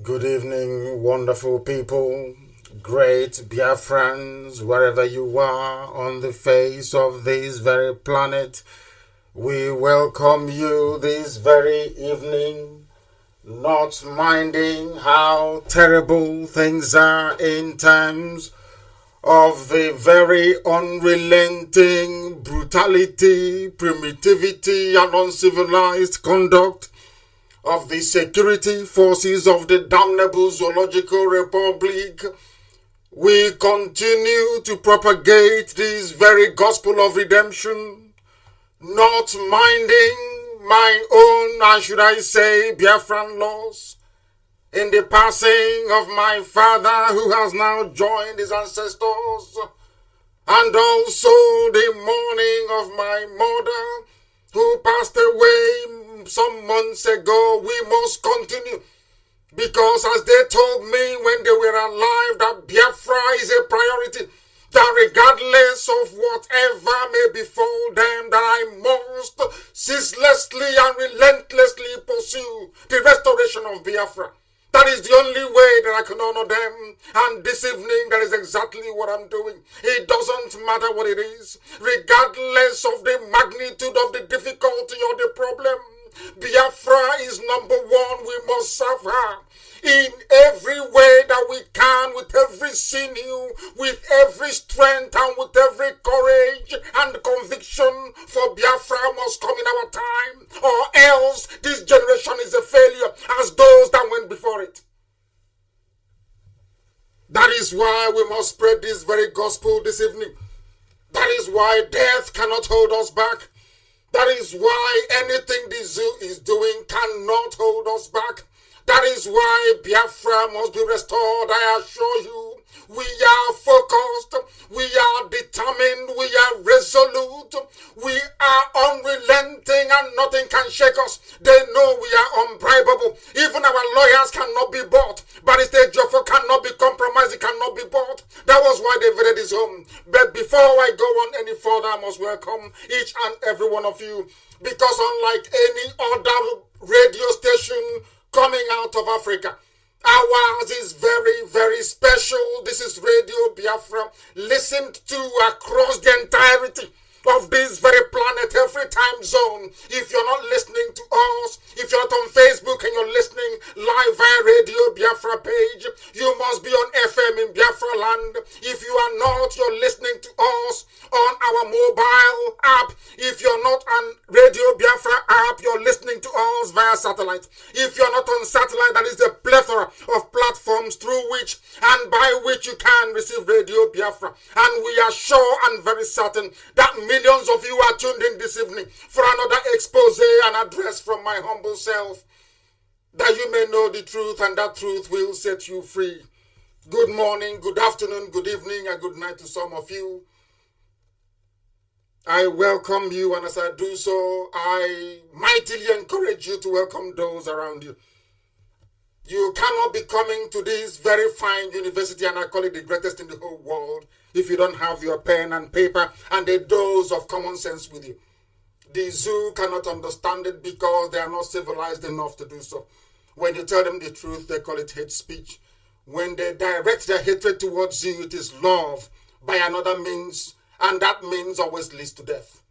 Good evening, wonderful people, great Biafrans, wherever you are on the face of this very planet. We welcome you this very evening, not minding how terrible things are in terms of the very unrelenting brutality, primitivity, and uncivilized conduct of the security forces of the damnable Zoological Republic. We continue to propagate this very gospel of redemption, not minding my own, and should I say, Biafran loss, in the passing of my father who has now joined his ancestors, and also the mourning of my mother who passed away some months ago. We must continue, because as they told me when they were alive, that Biafra is a priority, that regardless of whatever may befall them, that I must ceaselessly and relentlessly pursue the restoration of Biafra. That is the only way that I can honor them. And this evening, that is exactly what I'm doing. It doesn't matter what it is, regardless of the magnitude of the difficulty or the problem. must serve her in every way that we can, with every sinew, with every strength, and with every courage and conviction, for Biafra must come in our time, or else this generation is a failure as those that went before it. That is why we must spread this very gospel this evening. That is why death cannot hold us back. That is why anything this zoo is doing cannot hold us back. That is why Biafra must be restored. I assure you, we are focused, we are determined, we are resolute, we are unrelenting, and nothing can shake us. They know we are unbribable. Even our lawyers cannot be bought. Barrister Joffo cannot be compromised, it cannot be bought. That was why they visited his home. But before I go on any further, I must welcome each and every one of you, because unlike any other radio station coming out of Africa, ours is very, very special. This is Radio Biafra, listened to across the entirety of this very planet, every time zone. If you're not listening to us, if you're not on Facebook and you're listening live via Radio Biafra page, you must be on FM in Biafra land. If you are not, you're listening to us on our mobile app. If you're not on Radio Biafra app, you're listening to us via satellite. If you're not on satellite, that is the plethora of platforms through which and by which you can receive Radio Biafra. And we are sure and very certain that millions of you are tuned in this evening for another expose and address from my humble self, that you may know the truth, and that truth will set you free. Good morning, good afternoon, good evening, and good night to some of you. I welcome you, and as I do so, I mightily encourage you to welcome those around you. You cannot be coming to this very fine university, and I call it the greatest in the whole world, if you don't have your pen and paper and a dose of common sense with you. The zoo cannot understand it because they are not civilized enough to do so. When you tell them the truth, they call it hate speech. When they direct their hatred towards you, it is love by another means, and that means always leads to death.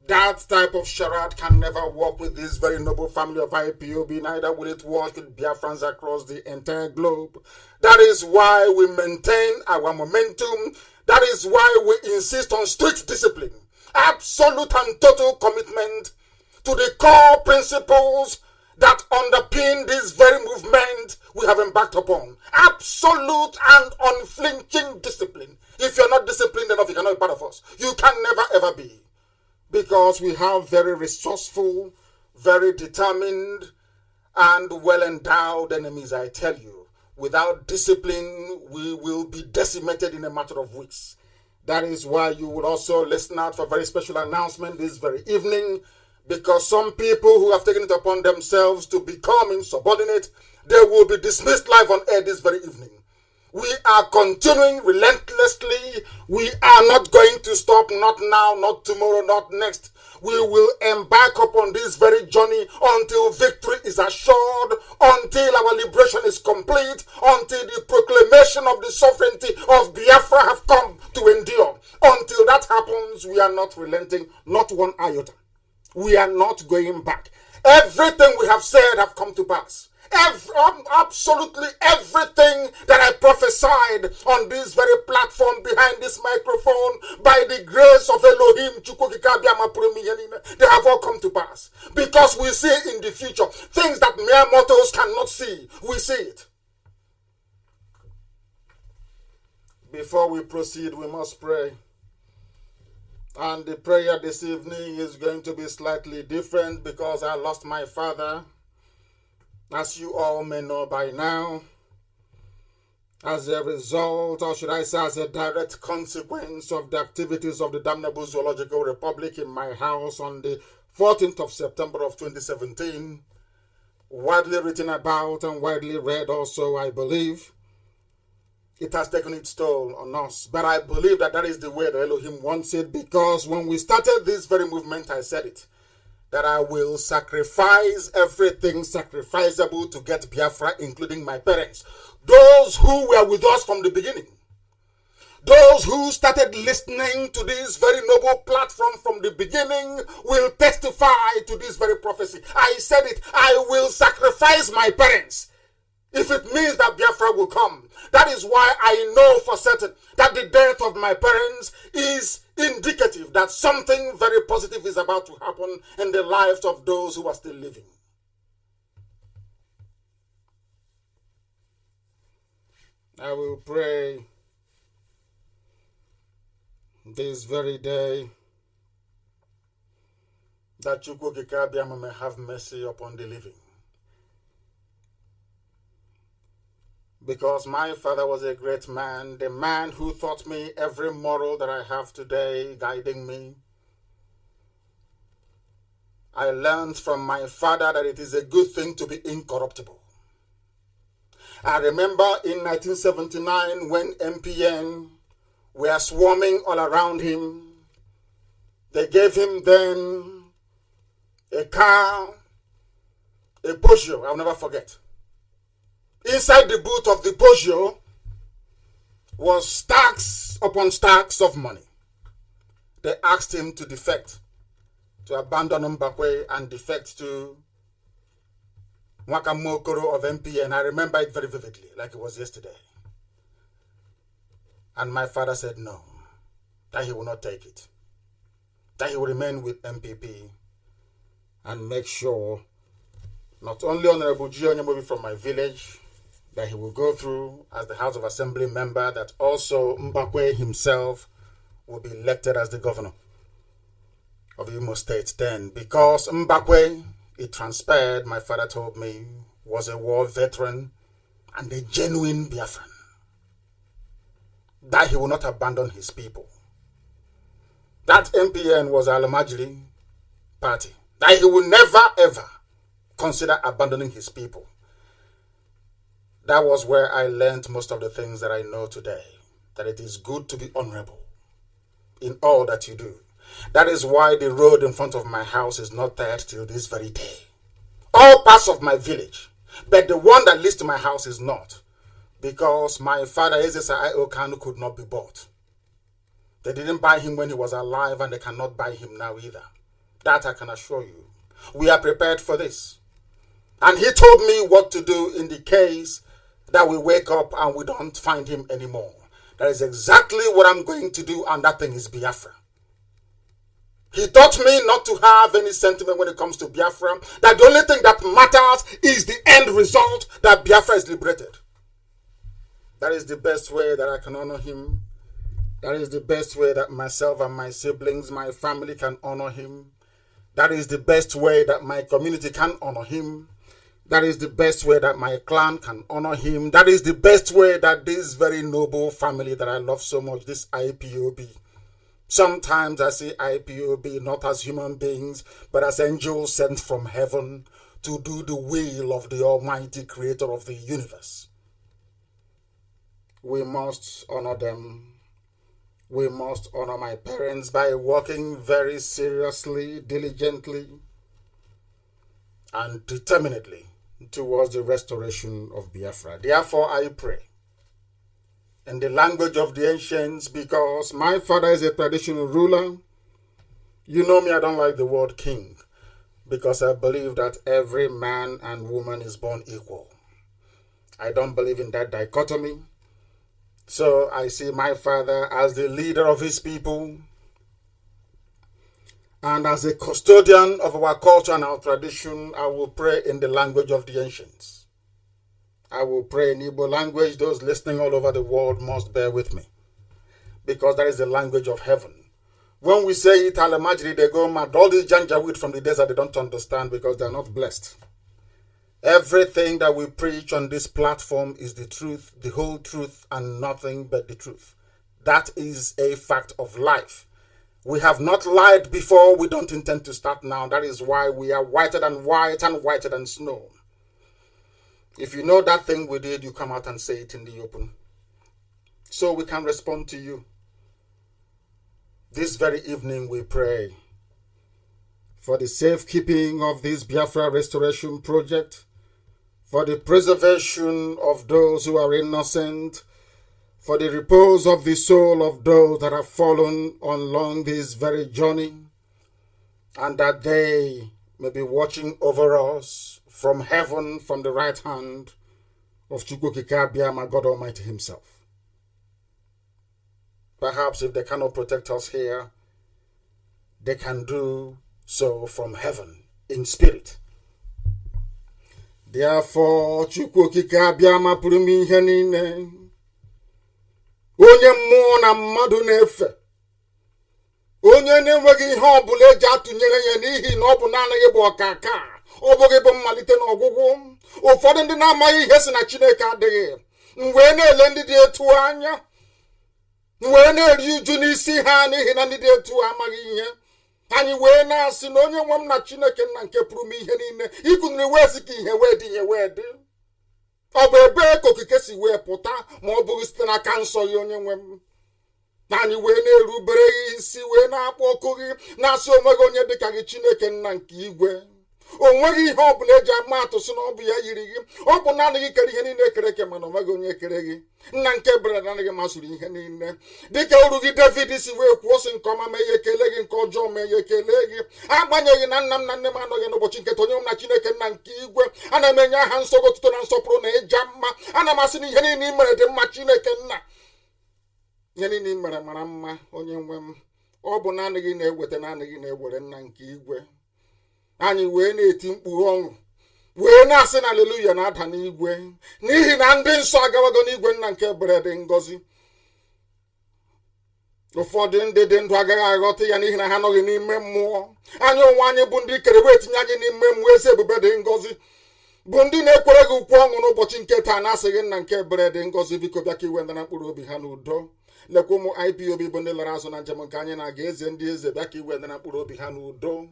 That type of charade can never work with this very noble family of IPOB, neither will it work with Biafrans across the entire globe. That is why we maintain our momentum. That is why we insist on strict discipline, absolute and total commitment to the core principles that underpin this very movement we have embarked upon. Absolute and unflinching discipline. If you're not disciplined enough, you cannot be part of us. You can never ever be. Because we have very resourceful, very determined, and well-endowed enemies, I tell you. Without discipline, we will be decimated in a matter of weeks. That is why you will also listen out for a very special announcement this very evening, because some people who have taken it upon themselves to become insubordinate, they will be dismissed live on air this very evening. We are continuing relentlessly. We are not going to stop, not now, not tomorrow, not next. We will embark upon this very journey until victory is assured, until our liberation is complete, until the proclamation of the sovereignty of Biafra have come to endure. Until that happens, we are not relenting, not one iota. We are not going back. Everything we have said have come to pass. Absolutely everything that I prophesied on this very platform behind this microphone, by the grace of Elohim, they have all come to pass. Because we see in the future things that mere mortals cannot see. We see it. Before we proceed, we must pray. And the prayer this evening is going to be slightly different because I lost my father, as you all may know by now, as a result, or should I say as a direct consequence of the activities of the damnable Zoological Republic in my house on the 14th of September of 2017, widely written about and widely read also, I believe. It has taken its toll on us, but I believe that that is the way that Elohim wants it, because when we started this very movement, I said it, that I will sacrifice everything sacrificable to get Biafra, including my parents. Those who were with us from the beginning. Those who started listening to this very noble platform from the beginning will testify to this very prophecy. I said it, I will sacrifice my parents if it means that Biafra will come. That is why I know for certain that the death of my parents is indicative that something very positive is about to happen in the lives of those who are still living. I will pray this very day that Chukwukika may have mercy upon the living. Because my father was a great man, the man who taught me every moral that I have today, guiding me. I learned from my father that it is a good thing to be incorruptible. I remember in 1979 when MPN were swarming all around him. They gave him then a car, a Peugeot, I'll never forget. Inside the boot of the Peugeot was stacks upon stacks of money. They asked him to defect, to abandon Mbakwe and defect to Mwakamokoro of MPN. I remember it very vividly, like it was yesterday. And my father said no, that he will not take it, that he will remain with MPP and make sure not only Honorable Gio Nyamobi from my village, that he will go through as the House of Assembly member, that also Mbakwe himself will be elected as the governor of Imo State then. Because Mbakwe, it transpired, my father told me, was a war veteran and a genuine Biafran. That he will not abandon his people. That MPN was Alamajiri party. That he will never ever consider abandoning his people. That was where I learned most of the things that I know today. That it is good to be honorable in all that you do. That is why the road in front of my house is not tarred till this very day. All parts of my village, but the one that leads to my house is not. Because my father, Kanu, could not be bought. They didn't buy him when he was alive, and they cannot buy him now either. That I can assure you. We are prepared for this. And he told me what to do in the case that we wake up and we don't find him anymore. That is exactly what I'm going to do, and that thing is Biafra. He taught me not to have any sentiment when it comes to Biafra, that the only thing that matters is the end result, that Biafra is liberated. That is the best way that I can honor him. That is the best way that myself and my siblings, my family can honor him. That is the best way that my community can honor him. That is the best way that my clan can honor him. That is the best way that this very noble family that I love so much, this IPOB. Sometimes I see IPOB not as human beings, but as angels sent from heaven to do the will of the Almighty Creator of the universe. We must honor them. We must honor my parents by working very seriously, diligently, and determinedly towards the restoration of Biafra. Therefore, I pray in the language of the ancients, because my father is a traditional ruler. You know me, I don't like the word king, because I believe that every man and woman is born equal. I don't believe in that dichotomy. So I see my father as the leader of his people and as a custodian of our culture and our tradition. I will pray in the language of the ancients. I will pray in Igbo language. Those listening all over the world must bear with me, because that is the language of heaven. When we say it, Alamajiri, they go mad. All these Janjaweed from the desert, they don't understand because they are not blessed. Everything that we preach on this platform is the truth, the whole truth, and nothing but the truth. That is a fact of life. We have not lied before. We don't intend to start now. That is why we are whiter than white and whiter than snow. If you know that thing we did, you come out and say it in the open, so we can respond to you. This very evening we pray for the safekeeping of this Biafra restoration project, for the preservation of those who are innocent, for the repose of the soul of those that have fallen along this very journey, and that they may be watching over us from heaven, from the right hand of Chukwukika, my God Almighty himself. Perhaps if they cannot protect us here, they can do so from heaven in spirit. Therefore, Chukwukika Biama purumi ihe niile, onye mmụọ na mmadụ na-efe, onye na-enweghị ihe ọbụla eji atụnyere ya n'ihi na ọ bụ naanị gị bụ ọkaka, ọ bụghị bụ mmalite na ọgwụgwụ. Ụfọdụ ndị na-amaghị ihe si na Chineke adịghị, wee na-ele ndị dị etu anya, wee na-eri uju n'isi ha n'ihi na ndị dị etu amaghị ihe. Anyị wee na-asị na onye nwe m na Chineke nna nke pụrụ m ihe niile, ikuniri wee sị ka ihe wee dị ihe wee dị. Ọ bụ ebe ka okike si wee pụta ma ọ bụghị site n'aka nsọ gị onye nwe m. Anyị wee na-erubere gị isi, wee na-akpọ ọkụ gị, na-asị onweghị onye dịka gị Chineke nna nke igwe. O nweghị ihe ọ bụla eji ama atụ sị na ọ bụ ya yiri gị. Ọ bụ naanị gị kere ihe niile ekere eke, mana onweghị onye kere gị. Nna nke bere naanị gị masịrị ihe niile. Dịka uru gị David si wee kwuo sị nke ọma mee ya ekele gị, nke ọjọọ mee ya ekele gị. Agbanyeghị na nna m na nne m anọghị n'ụbọchị nketa, onye m na Chineke nna nke igwe, ana m enye aha nsọ gị otuto na nsọpụrụ na ịja mma. Ana m asị na ihe niile i mere dị mma Chineke nna. Ihe niile i mere mara mma onye nwe m. Ọ bụ naanị gị na-eweta, naanị gị na-ewere nna nke igwe. Anyị wee na-eti mkpu ọṅụ, wee na-asị na aleluya na-ada n'igwe, n'ihi na ndị nsọ agawago n'igwe nna nke ebere dị ngọzi. Ụfọdụ ndị dị ndụ agaghị aghọta ya n'ihi na ha anọghị n'ime mmụọ. Anyị onwe anyị bụ ndị kere wee tinye anyị n'ime mmụọ ezi ebube dị ngọzi, bụ ndị na-ekwere gị ukwu ọṅụ n'ụbọchị nke taa, na-asị gị nna nke ebere dị ngọzi, biko bịa ka iwe ndị na mkpụrụ obi ha n'udo. Lekwa ụmụ IPOB bụ ndị lara azụ na njem nke anyị na-aga, eze ndị eze, bịa ka iwe ndị na mkpụrụ obi ha n'udo.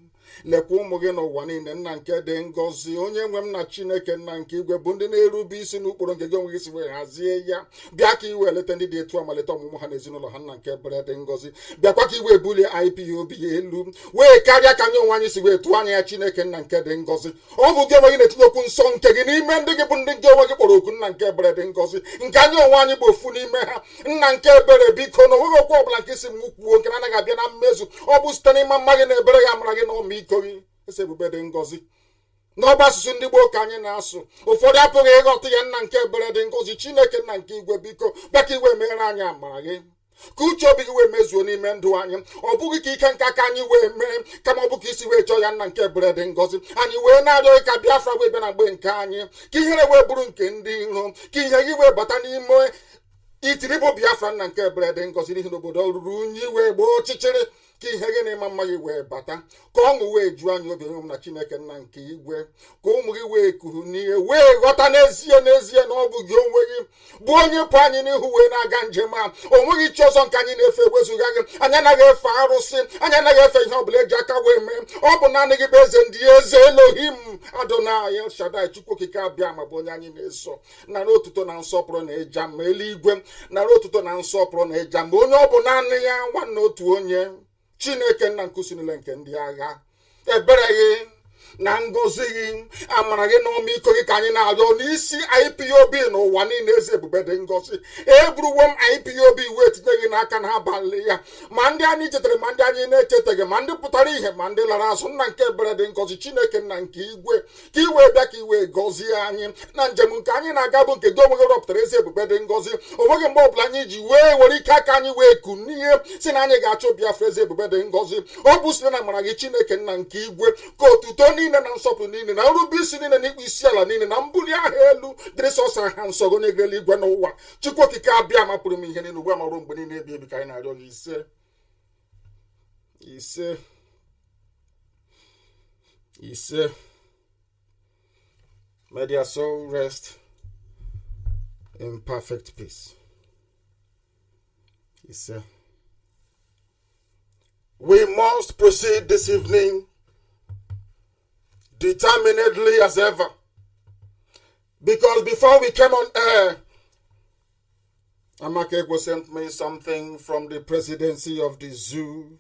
Lekwa ụmụ gị n'ụwa niile nna nke dị ngọzi, onye nwe m na Chineke nna nke igwe, bụ ndị na-erube isi n'ụkpụrụ nke gị onwe gị si wee hazie ya. Bịa ka iwe leta ndị dị etu a, malite ọmụmụ ha na ezinụlọ ha nna nke ebere dị ngọzi. Bịakwa ka iwe bulie IPOB elu wee karịa ka anyị onwe anyị si wee tụọ anya ya Chineke nna nke dị ngọzi. Ọ bụ gị onwe gị na-etinye okwu nsọ nke gị n'ime ndị gị bụ ndị gị onwe gị kpọrọ okwu nna nke ebere dị ngọzi, nke anyị onwe anyị bụ ofu n'ime ha. Nna nke ebere biko, na onweghị okwu ọbụla nke isi m kwuo nke na-anaghị abịa na mmezu. Ọ bụ site n'ime mma gị na ebere gị, amara gị na ọmịiko gị. Ese ebube dị ngọzi. N'ọba asụsụ ndị Gboo ka anyị na-asụ, ụfọdụ apụghị ịghọta ya nna nke ebere dị ngọzi. Chineke nna nke igwe biko, bịa ka iwe mere anyị amara gị, ka uche obi gị wee mezuo n'ime ndụ anyị. Ọ bụghị ka ike nka ka anyị wee mee, kama ọ bụ ka isi wee chọọ ya nna nke ebere dị ngọzi. Anyị wee na-arịọ ka Biafra wee bịa na mgbe nke anyị, ka ihere wee bụrụ nke ndị iro, ka ihe gị wee bata n'ime itiri bụ Biafra nna nke ebere dị ngọzi, n'ihi na obodo ruru unyi wee gbaa ọchịchịrị. Ka ihe gị na ịma mma gị wee bata, ka ọṅụ wee juo anyị obi onye m na Chineke nna nke igwe, ka ụmụ gị wee kuhu n'ihe, wee ghọta n'ezie n'ezie na ọ bụ gị onwe gị bụ onye pụ anyị n'ihu wee na-aga njem a. O nweghị chi ọzọ nke anyị na-efe ewezuga gị. Anyị anaghị efe arụsị, anyị anaghị efe ihe ọbụla eji aka wee mee. Ọ bụ naanị gị bụ eze ndị eze, Elohim Adonai El Shaddai, Chukwu okike abịa ma bụ onye anyị na-eso. Nara otuto na nsọpụrụ na ịja ma eluigwe, nara otuto na nsọpụrụ na ịja ma onye ọ bụ naanị ya, nwanne otu onye, Chineke nna nkusi niile nke ndị agha. Ebere gị na ngọzi gị, amara gị na ọmịiko gị ka anyị na-arịọ n'isi IPOB n'ụwa niile, eze ebube dị ngọzi. Eburuwo m IPOB wee tinye gị n'aka n'abalị ya, ma ndị anyị chetara ma ndị anyị na-echetaghị, ma ndị pụtara ihe ma ndị lara azụ. Nna nke ebere dị ngọzi, Chineke nna nke igwe, ka iwe bịa ka iwe gọzie anyị na njem nke anyị na-aga, bụ nke gị onwe gị rọpụtara, eze ebube dị ngọzi. O nweghị mgbe ọbụla anyị ji wee were ike aka anyị wee kunie si na anyị ga-achụ Biafra, eze ebube dị ngọzi. Ọ bụ site na amara gị Chineke nna nke igwe, ka otuto niile na nsọpụrụ niile na nrube isi niile na ikpu isi ala niile na mbuli aha elu dịrị sọsọ ha nsọ gị, onye gere igwe n'ụwa. Chukwu okike abịa ma pụrụ m ihe niile, ugbu a ma ruo mgbe niile ebi ebi ka anyị na-arịọ gị. Ise. May their soul rest in perfect peace. We must proceed this evening determinedly as ever, because before we came on air, Amakego sent me something from the presidency of the zoo.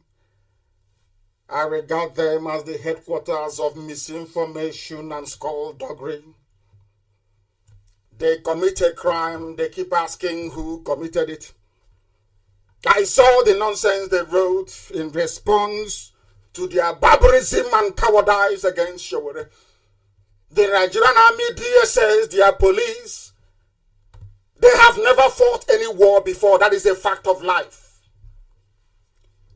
I regard them as the headquarters of misinformation and skullduggery. They commit a crime, they keep asking who committed it. I saw the nonsense they wrote in response to their barbarism and cowardice against Showore. The Nigerian Army, DSS, their police, they have never fought any war before. That is a fact of life.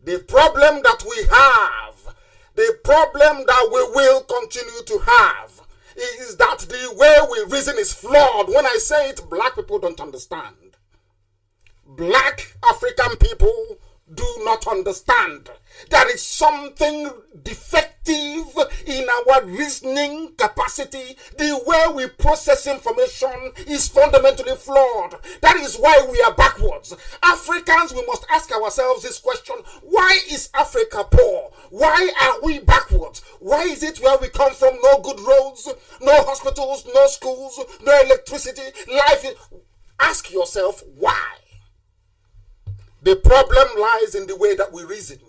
The problem that we have, the problem that we will continue to have, is that the way we reason is flawed. When I say it, black people don't understand. Black African people do not understand. There is something defective in our reasoning capacity. The way we process information is fundamentally flawed. That is why we are backwards. Africans, we must ask ourselves this question: why is Africa poor? Why are we backwards? Why is it where we come from no good roads, no hospitals, no schools, no electricity? Ask yourself why. The problem lies in the way that we reason.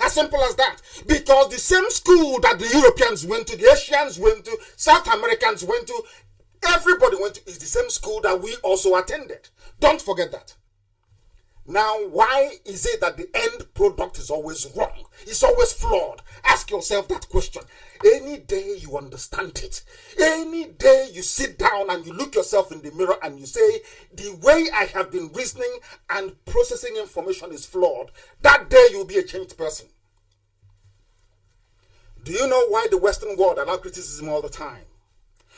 As simple as that. Because the same school that the Europeans went to, the Asians went to, South Americans went to, everybody went to, is the same school that we also attended. Don't forget that. Now, why is it that the end product is always wrong? It's always flawed. Ask yourself that question. Any day you understand it, any day you sit down and you look yourself in the mirror and you say, the way I have been reasoning and processing information is flawed, that day you'll be a changed person. Do you know why the Western world allows criticism all the time?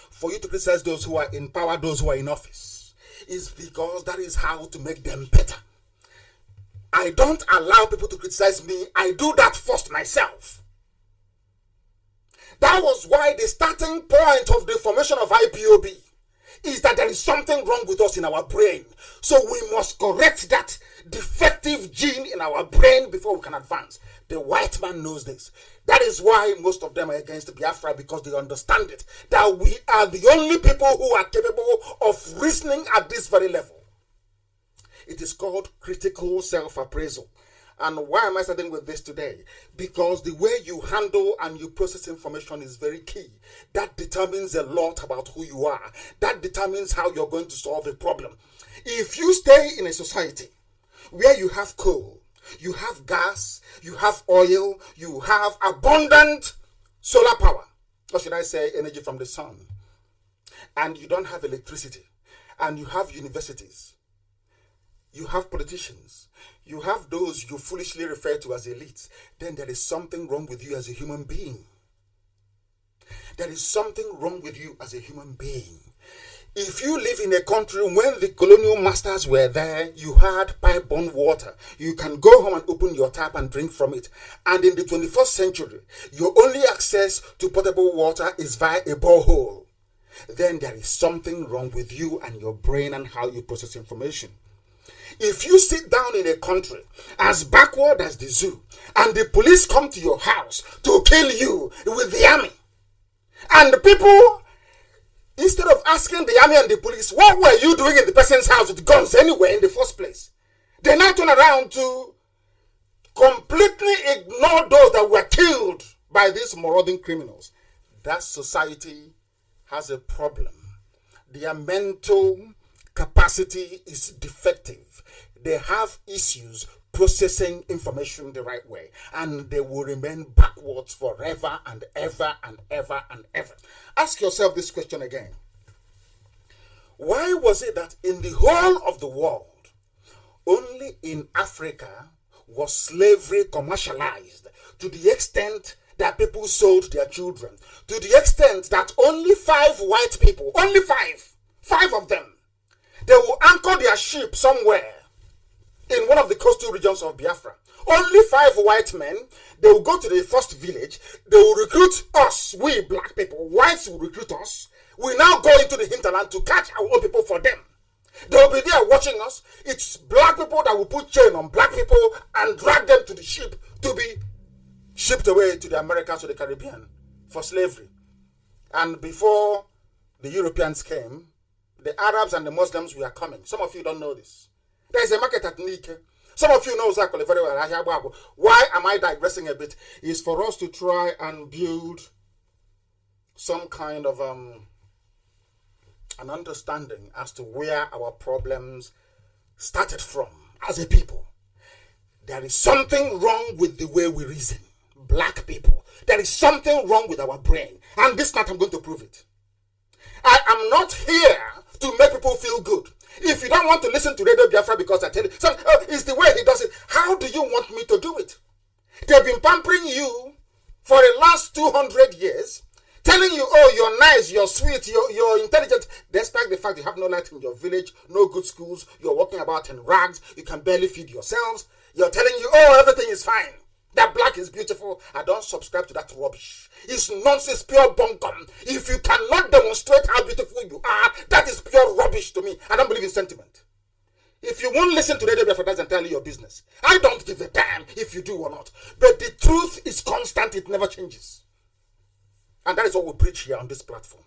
For you to criticize those who are in power, those who are in office, is because that is how to make them better. I don't allow people to criticize me. I do that first myself. That was why the starting point of the formation of IPOB is that there is something wrong with us in our brain. So we must correct that defective gene in our brain before we can advance. The white man knows this. That is why most of them are against Biafra, because they understand it. That we are the only people who are capable of reasoning at this very level. It is called critical self-appraisal. And why am I starting with this today? Because the way you handle and you process information is very key. That determines a lot about who you are. That determines how you're going to solve a problem. If you stay in a society where you have coal, you have gas, you have oil, you have abundant solar power, or should I say energy from the sun, and you don't have electricity, and you have universities, you have politicians, you have those you foolishly refer to as elites, then there is something wrong with you as a human being. There is something wrong with you as a human being. If you live in a country when the colonial masters were there, you had pipe-borne water. You can go home and open your tap and drink from it. And in the 21st century, your only access to potable water is via a borehole. Then there is something wrong with you and your brain and how you process information. If you sit down in a country as backward as the zoo, and the police come to your house to kill you with the army, and the people, instead of asking the army and the police, what were you doing in the person's house with guns anyway in the first place? They now turn around to completely ignore those that were killed by these marauding criminals. That society has a problem. Their mental capacity is defective. They have issues processing information the right way, and they will remain backwards forever and ever and ever and ever. Ask yourself this question again. Why was it that in the whole of the world, only in Africa was slavery commercialized to the extent that people sold their children, to the extent that only 5 white people, only 5 of them, they will anchor their ship somewhere in one of the coastal regions of Biafra. Only 5 white men, they will go to the first village, they will recruit us, we black people, whites will recruit us. We now go into the hinterland to catch our own people for them. They will be there watching us. It's black people that will put chain on black people and drag them to the ship to be shipped away to the Americas or the Caribbean for slavery. And before the Europeans came, the Arabs and the Muslims were coming. Some of you don't know this. There is a market at Nike. Some of you know exactly very well. Why am I digressing a bit? Is for us to try and build some kind of an understanding as to where our problems started from as a people. There is something wrong with the way we reason. Black people. There is something wrong with our brain. And this night I'm going to prove it. I am not here to make people feel good. If you don't want to listen to Radio Biafra because I tell you, it's the way he does it. How do you want me to do it? They've been pampering you for the last 200 years, telling you, oh, you're nice, you're sweet, you're intelligent, despite the fact you have no light in your village, no good schools, you're walking about in rags, you can barely feed yourselves. You're telling you, oh, everything is fine. That black is beautiful. I don't subscribe to that rubbish. It's nonsense, pure bunkum. If you cannot demonstrate how beautiful you are, that is pure rubbish to me. I don't believe in sentiment. If you won't listen to Radio Biafra, that's entirely your business. I don't give a damn if you do or not. But the truth is constant. It never changes. And that is what we preach here on this platform.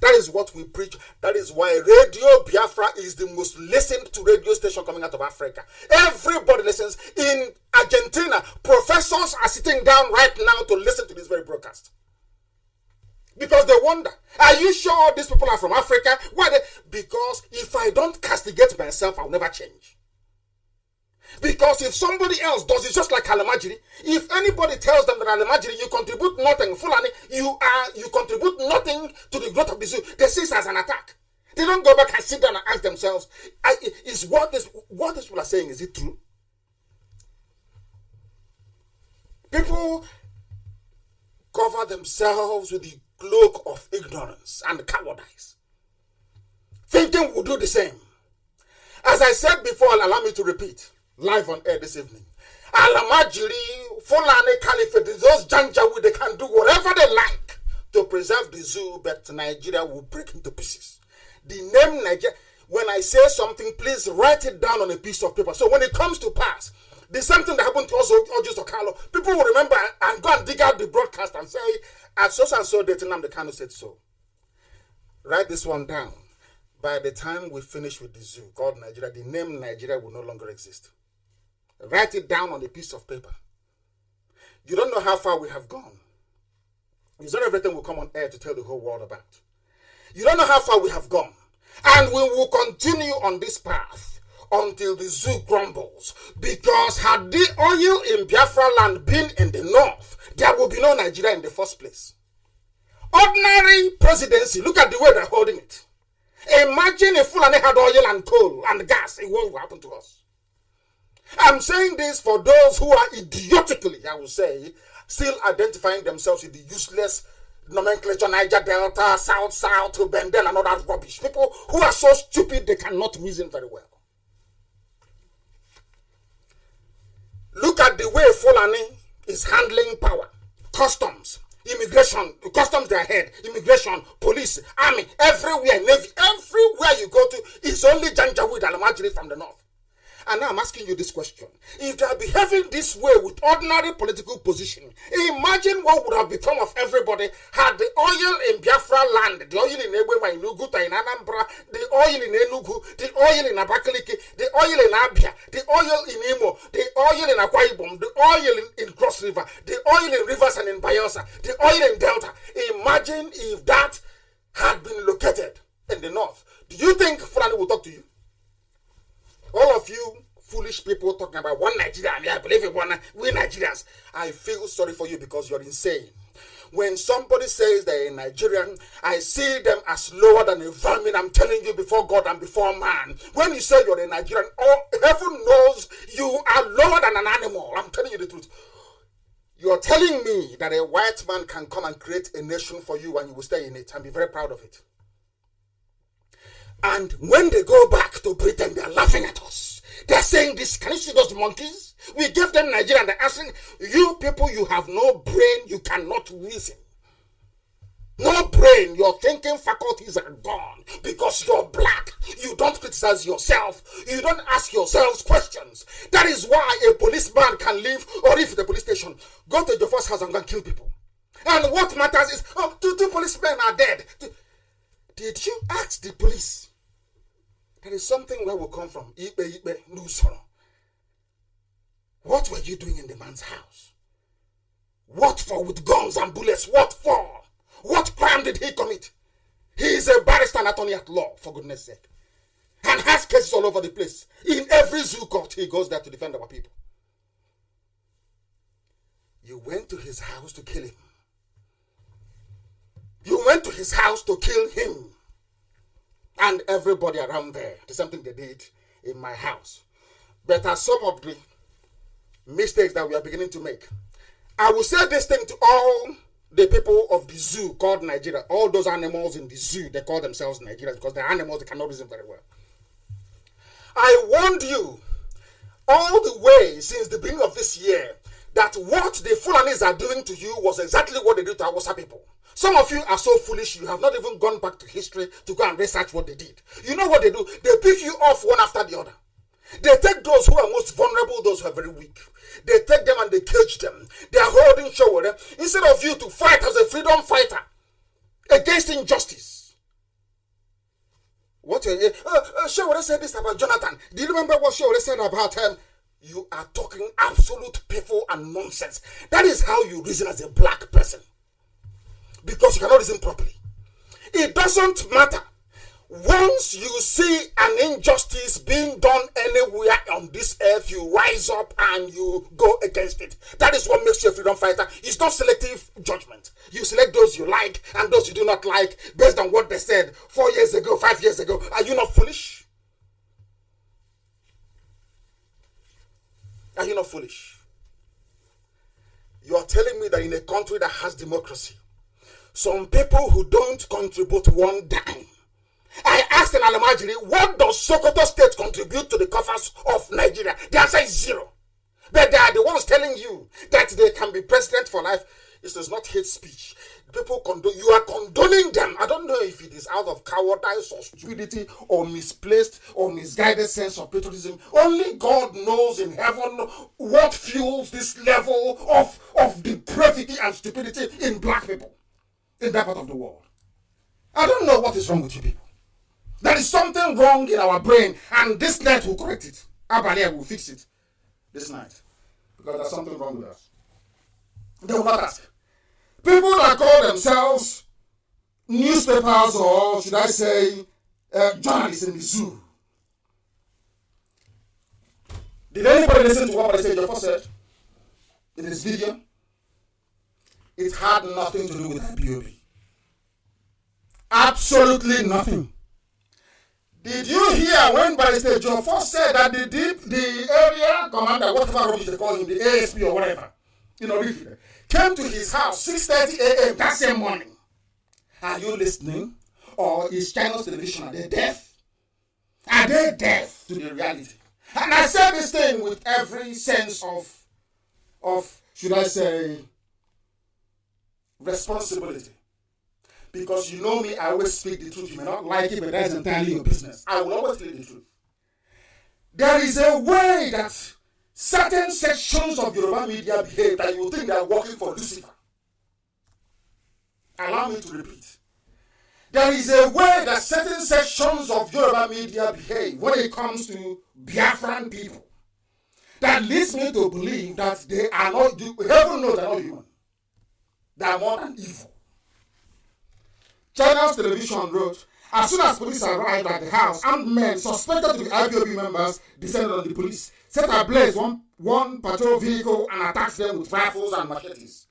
That is what we preach. That is why Radio Biafra is the most listened to radio station coming out of Africa. Everybody listens. In Argentina, professors are sitting down right now to listen to this very broadcast. Because they wonder, are you sure these people are from Africa? Why? Because if I don't castigate myself, I'll never change. Because if somebody else does it, just like Alamajiri, if anybody tells them that Alamajiri, you contribute nothing, Fulani, you contribute nothing to the growth of the zoo, they see it as an attack. They don't go back and sit down and ask themselves, is what these people are saying, is it true? People cover themselves with the cloak of ignorance and cowardice, thinking we'll do the same. As I said before, allow me to repeat, live on air this evening. Alamajiri, Fulani Caliphate, those Janjaweed, they can do whatever they like to preserve the zoo, but Nigeria will break into pieces. The name Nigeria, when I say something, please write it down on a piece of paper. So when it comes to pass, the same thing that happened to us, Ojus Okalo, people will remember and go and dig out the broadcast and say, at so and so date, Nnamdi Kanu said so. Write this one down. By the time we finish with the zoo called Nigeria, the name Nigeria will no longer exist. Write it down on a piece of paper. You don't know how far we have gone. It's not everything will come on air to tell the whole world about. You don't know how far we have gone. And we will continue on this path until the zoo crumbles. Because had the oil in Biafra land been in the north, there would be no Nigeria in the first place. Ordinary presidency, look at the way they're holding it. Imagine if Fulani had oil and coal and gas, what would happen to us? I'm saying this for those who are idiotically, I will say, still identifying themselves with the useless nomenclature, Niger Delta, South, Bendel, and all that rubbish. People who are so stupid they cannot reason very well. Look at the way Fulani is handling power. Customs, immigration, customs their head, immigration, police, army, everywhere, navy, everywhere you go to, it's only Janjaweed and Alamajiri from the north. And now I'm asking you this question. If they are behaving this way with ordinary political position, imagine what would have become of everybody had the oil in Biafra land, the oil in Ebema, in Uguta, in Anambra, the oil in Enugu, the oil in Abakaliki, the oil in Abia, the oil in Imo, the oil in Akwa Ibom, the oil in Cross River, the oil in Rivers and in Bayelsa, the oil in Delta. Imagine if that had been located in the north. Do you think Fulani will talk to you? All of you foolish people talking about one Nigeria, I believe in one, we Nigerians. I feel sorry for you because you're insane. When somebody says they're a Nigerian, I see them as lower than a vermin. I'm telling you before God and before man. When you say you're a Nigerian, oh, heaven knows you are lower than an animal. I'm telling you the truth. You're telling me that a white man can come and create a nation for you and you will stay in it and be very proud of it. And when they go back to Britain, they're laughing at us. They're saying this, can you see those monkeys? We gave them Nigeria and they're asking, you people, you have no brain, you cannot reason. No brain, your thinking faculties are gone because you're black. You don't criticize yourself. You don't ask yourselves questions. That is why a policeman can leave, or if the police station, go to your first house and go and kill people. And what matters is, oh, two policemen are dead. Did you ask the police? There is something where we come from. What were you doing in the man's house? What for with guns and bullets? What for? What crime did he commit? He is a barrister and attorney at law, for goodness sake. And has cases all over the place. In every zoo court, he goes there to defend our people. You went to his house to kill him. You went to his house to kill him. And everybody around there. The same thing they did in my house. But as some of the mistakes that we are beginning to make, I will say this thing to all the people of the zoo called Nigeria. All those animals in the zoo, they call themselves Nigerians because they're animals, they cannot reason very well. I warned you all the way since the beginning of this year that what the Fulanis are doing to you was exactly what they did to Hausa people. Some of you are so foolish, you have not even gone back to history to go and research what they did. You know what they do? They pick you off one after the other. They take those who are most vulnerable, those who are very weak. They take them and they cage them. They are holding show with them. Instead of you to fight as a freedom fighter against injustice. What Shawara said this about Jonathan. Do you remember what Shawara said about him? You are talking absolute piffle and nonsense. That is how you reason as a black person. Because you cannot reason properly. It doesn't matter. Once you see an injustice being done anywhere on this earth, you rise up and you go against it. That is what makes you a freedom fighter. It's not selective judgment. You select those you like and those you do not like based on what they said 4 years ago, 5 years ago. Are you not foolish? Are you not foolish? You are telling me that in a country that has democracy, some people who don't contribute one dime. I asked an Alamajiri, what does Sokoto State contribute to the coffers of Nigeria? The answer is zero. But they are the ones telling you that they can be president for life. This is not hate speech. People you are condoning them. I don't know if it is out of cowardice or stupidity or misplaced or misguided sense of patriotism. Only God knows in heaven what fuels this level of depravity and stupidity in black people in that part of the world. I don't know what is wrong with you people. There is something wrong in our brain, and this night will correct it. Abalia will fix it this night. Because there's something wrong with us. They will not ask. People that call themselves newspapers, or should I say, journalists in the zoo. Did anybody listen to what I said Jofo said in this video? It had nothing to do with IPOB. Absolutely nothing. Did you hear when Barrister Jofo said that the area commander, whatever rubbish they call him, the ASP or whatever, came to his house 6:30 a.m. that same morning? Are you listening? Or is China's television, are they deaf? Are they deaf to the reality? And I say this thing with every sense of should I say, responsibility. Because you know me, I always speak the truth. You may not like it, but that's entirely your business. I will always tell you the truth. There is a way that certain sections of Yoruba media behave that you think they are working for Lucifer. Allow me to repeat. There is a way that certain sections of Yoruba media behave when it comes to Biafran people that leads me to believe that they are not, heaven knows they are not human. They are more than evil. China's television wrote, as soon as police arrived at the house, armed men suspected to be IPOB members descended on the police, set ablaze one patrol vehicle and attacked them with rifles and machetes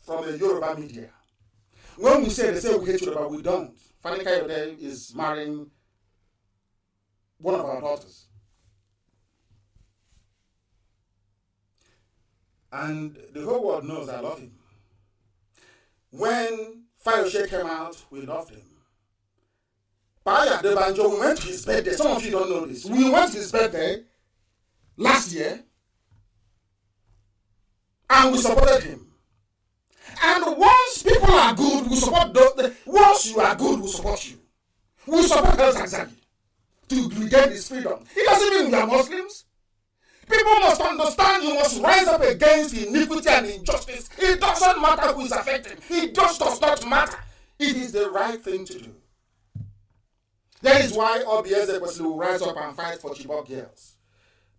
from the Yoruba media. When we say they say we hate Yoruba, we don't. Fanika Yode is marrying one of our daughters. And the whole world knows I love him. When Fayoshe came out, we loved him. Paya de Banjo, we went to his birthday. Some of you don't know this. We went to his birthday last year and we supported him. And once people are good, we support once you are good, we support you. We support El Zagzagi to regain his freedom. It doesn't mean we are Muslims. People must understand you must rise up against iniquity and injustice. It doesn't matter who is affected. It just does not matter. It is the right thing to do. That is why Obieze will rise up and fight for Chibok girls.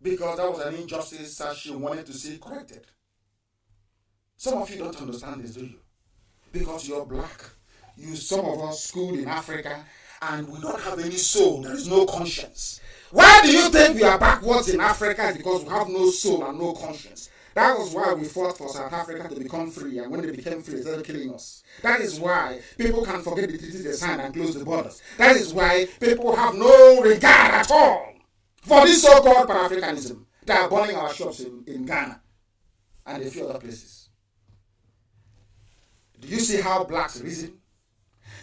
Because that was an injustice that she wanted to see corrected. Some of you don't understand this, do you? Because you're black. some of us schooled in Africa, and we don't have any soul. There is no conscience. Why do you think we are backwards in Africa? It's because we have no soul and no conscience. That was why we fought for South Africa to become free, and when they became free, they started killing us. That is why people can forget the treaties they signed and close the borders. That is why people have no regard at all for this so-called Pan-Africanism. They are burning our shops in Ghana and a few other places. Do you see how blacks reason?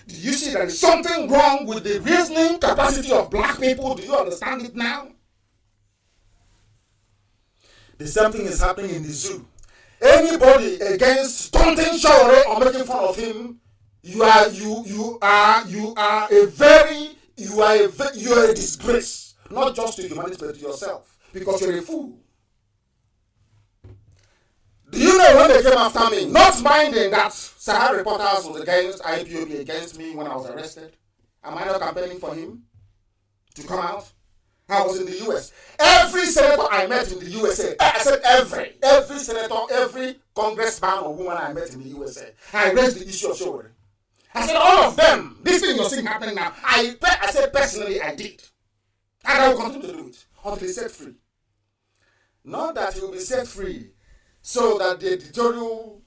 Do you see there is something wrong with the reasoning capacity of black people? Do you understand it now? The same thing is happening in the zoo. Anybody against taunting Shaore or making fun of him, you are a disgrace, not just to humanity but to yourself, because you're a fool. Do you know when they came after me, not minding that Sahara Reporters was against IPOB against me when I was arrested? Am I not campaigning for him to come out? I was in the US. Every senator I met in the USA, I said every senator, every congressman or woman I met in the USA, I raised the issue of Shaore. I said all of them, this thing you're seeing happening now, I said personally I did. And I will continue to do it until he's set free. Not that he will be set free so that the editorial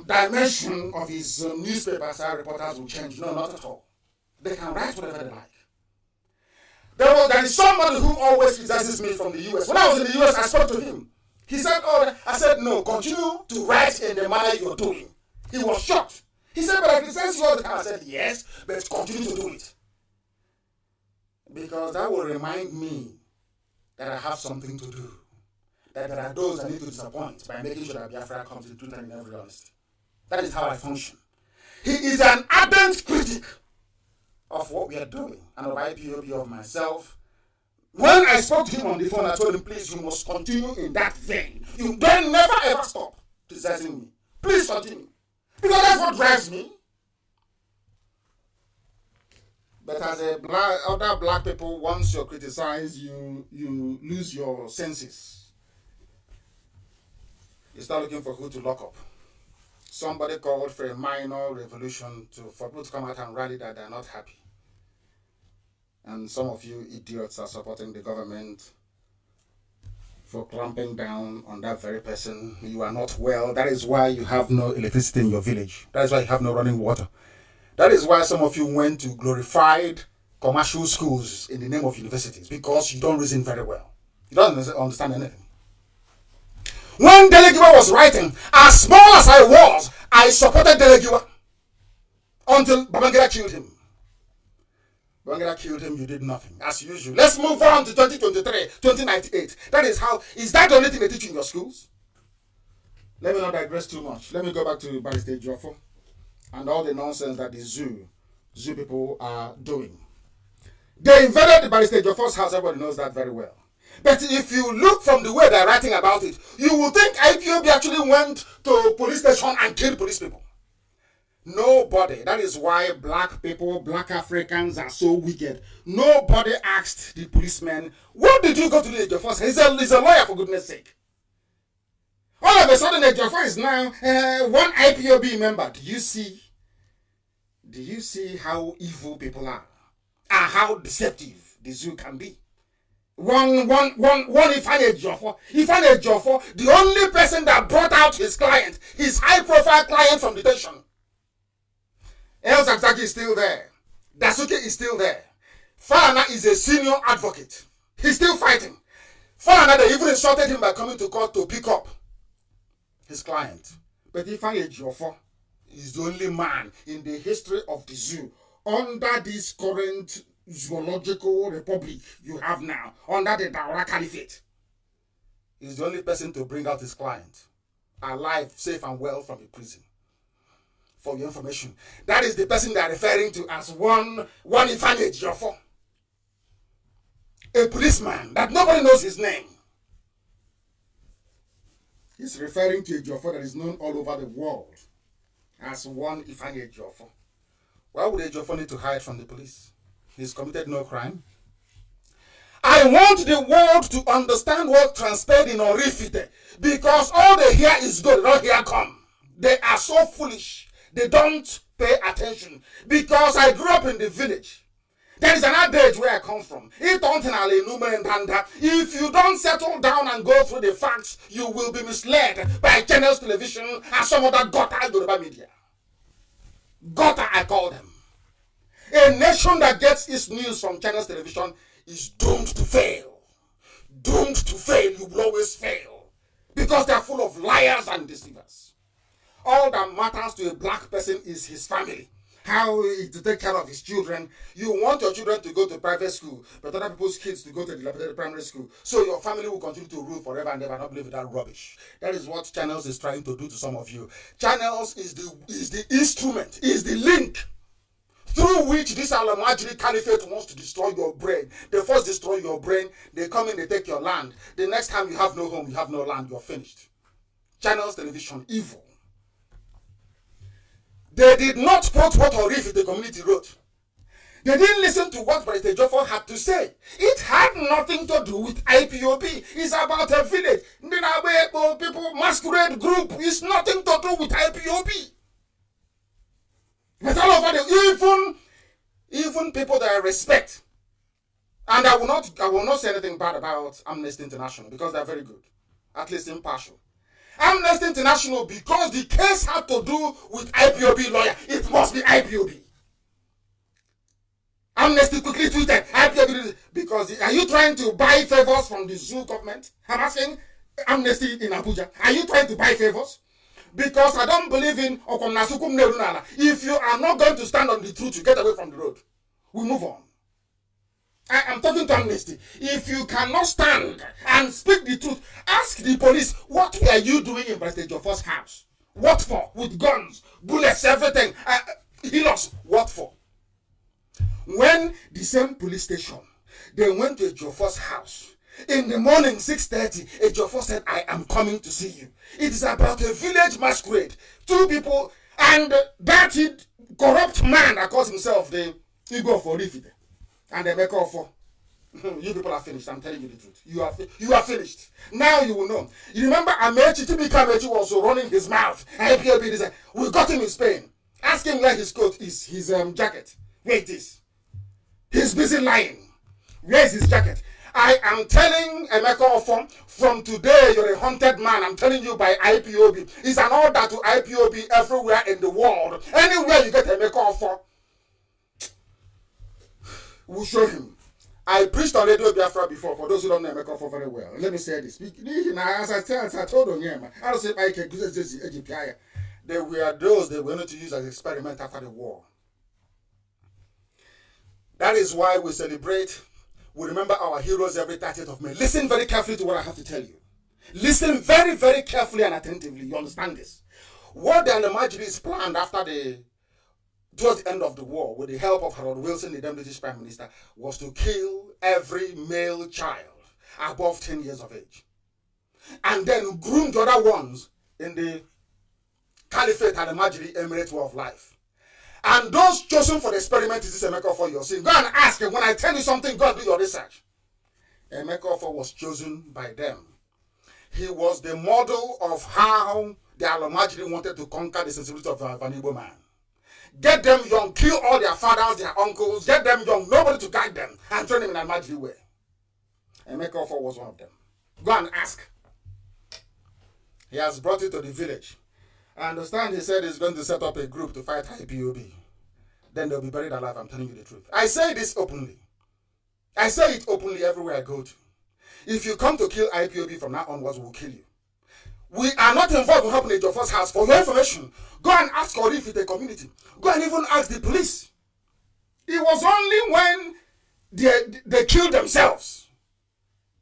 dimension of his newspapers and reporters will change. No, not at all. They can write whatever they like. There is somebody who always criticizes me from the US. When I was in the US, I spoke to him. He said, oh, I said, no, continue to write in the manner you're doing. He was shocked. He said, but I criticize you all the time. I said, yes, but continue to do it. Because that will remind me that I have something to do. That there are those I need to disappoint by making sure that Biafra comes to the truth and in every honesty. That is how I function. He is an ardent critic of what we are doing, and of IPOB, of myself. When I spoke to him on the phone, I told him, please, you must continue in that vein. You then never ever stop criticizing me. Please continue. Because that's what drives me. But as other black people, once you're criticized, you lose your senses. You start looking for who to lock up. Somebody called for a minor revolution for people to come out and rally that they're not happy. And some of you idiots are supporting the government for clamping down on that very person. You are not well. That is why you have no electricity in your village. That is why you have no running water. That is why some of you went to glorified commercial schools in the name of universities, because you don't reason very well. You don't understand anything. When Delegiwa was writing, as small as I was, I supported Delegiwa until Babangida killed him. Babangida killed him, you did nothing, as usual. Let's move on to 2023, 2098. Is that the only thing they teach in your schools? Let me not digress too much. Let me go back to Barrister Joffo and all the nonsense that the zoo people are doing. They invaded the Barrister Joffo's house, everybody knows that very well. But if you look from the way they're writing about it, you will think IPOB actually went to police station and killed police people. Nobody. That is why black people, black Africans are so wicked. Nobody asked the policeman, what did you go to the Ejiofor? He's a lawyer, for goodness sake. All of a sudden, Ejiofor is now one IPOB member. Do you see how evil people are? And how deceptive the zoo can be? One Ifeanyi Ejiofor, the only person that brought out his client, his high-profile client from detention. El Zakzaki is still there. Dasuke is still there. Falana is a senior advocate. He's still fighting. Falana, they even insulted him by coming to court to pick up his client. But Ifeanyi Ejiofor is the only man in the history of the zoo under this current zoological republic you have now, under the Daura Caliphate. He's the only person to bring out his client alive, safe and well from the prison. For your information, that is the person they are referring to as one Ifeanyi Ejiofor, a policeman that nobody knows his name. He's referring to Ejiofor that is known all over the world as one Ifeanyi Ejiofor. Why would Ejiofor need to hide from the police? He's committed no crime. I want the world to understand what transpired in Orifite, because all they hear is good, they don't hear come. They are so foolish. They don't pay attention because I grew up in the village. There is an adage where I come from. If you don't settle down and go through the facts, you will be misled by channels, television, and some other gutter Yoruba media. Gutter, I call them. A nation that gets its news from channels, television is doomed to fail. Doomed to fail. You will always fail. Because they are full of liars and deceivers. All that matters to a black person is his family. How to take care of his children. You want your children to go to private school, but other people's kids to go to the primary school. So your family will continue to rule forever and never not believe in that rubbish. That is what Channels is trying to do to some of you. Channels is the instrument, is the link through which this Alamajiri Caliphate wants to destroy your brain. They first destroy your brain, they come in, they take your land. The next time you have no home, you have no land, you're finished. Channels, television, evil. They did not quote what Orif the community wrote. They didn't listen to what President Joffo had to say. It had nothing to do with IPOB. It's about a village. People, masquerade group. It's nothing to do with IPOB. But all over even people that I respect, and I will not say anything bad about Amnesty International because they're very good, at least impartial. Amnesty International, because the case had to do with IPOB lawyer, it must be IPOB. Amnesty quickly tweeted, IPOB, because are you trying to buy favors from the zoo government? I'm asking Amnesty in Abuja, are you trying to buy favors? Because I don't believe in Okomnasukum Nerunala. If you are not going to stand on the truth, you get away from the road. We move on. I am talking to Amnesty. If you cannot stand and speak the truth, ask the police, what were you doing in President Joffo's house? What for? With guns, bullets, everything. He lost. What for? When the same police station, they went to Joffo's house. In the morning, 6:30, Ejiofor said, I am coming to see you. It is about a village masquerade. Two people, and that corrupt man that calls himself the Igbo for Rifide. And they make off for. You people are finished. I'm telling you the truth. You are finished. Now you will know. You remember Amechi, Timika Amechi was running his mouth. We got him in Spain. Ask him where his coat is, his jacket. Where it is. He's busy lying. Where is his jacket? I am telling Emeka Ofo, from today you're a haunted man. I'm telling you by IPOB. It's an order to IPOB everywhere in the world. Anywhere you get Emeka Ofo, we'll show him. I preached on Radio Biafra before, for those who don't know Emeka Ofo very well. Let me say this. As I told Onyema, I don't say I can use this. They were those they were going to use as experiment after the war. That is why we celebrate. We remember our heroes every 30th of May. Listen very carefully to what I have to tell you. Listen very, very carefully and attentively. You understand this? What the Alamajris planned towards the end of the war, with the help of Harold Wilson, the then British Prime Minister, was to kill every male child above 10 years of age. And then groom the other ones in the Caliphate Alamajri Emirate way of life. And those chosen for the experiment is this Emeka Ofo you're seeing. Go and ask him. When I tell you something, go and do your research. Emeka Ofo was chosen by them. He was the model of how the Alamajiri wanted to conquer the sensibility of an Igbo man. Get them young, kill all their fathers, their uncles, get them young, nobody to guide them, and train them in an Alamajiri way. Emeka Ofo was one of them. Go and ask. He has brought it to the village. I understand he said he's going to set up a group to fight IPOB. Then they'll be buried alive, I'm telling you the truth. I say this openly. I say it openly everywhere I go to. If you come to kill IPOB from now onwards, we'll kill you. We are not involved in helping Ejiofor's house. For your information, go and ask Orif in the community. Go and even ask the police. It was only when they killed themselves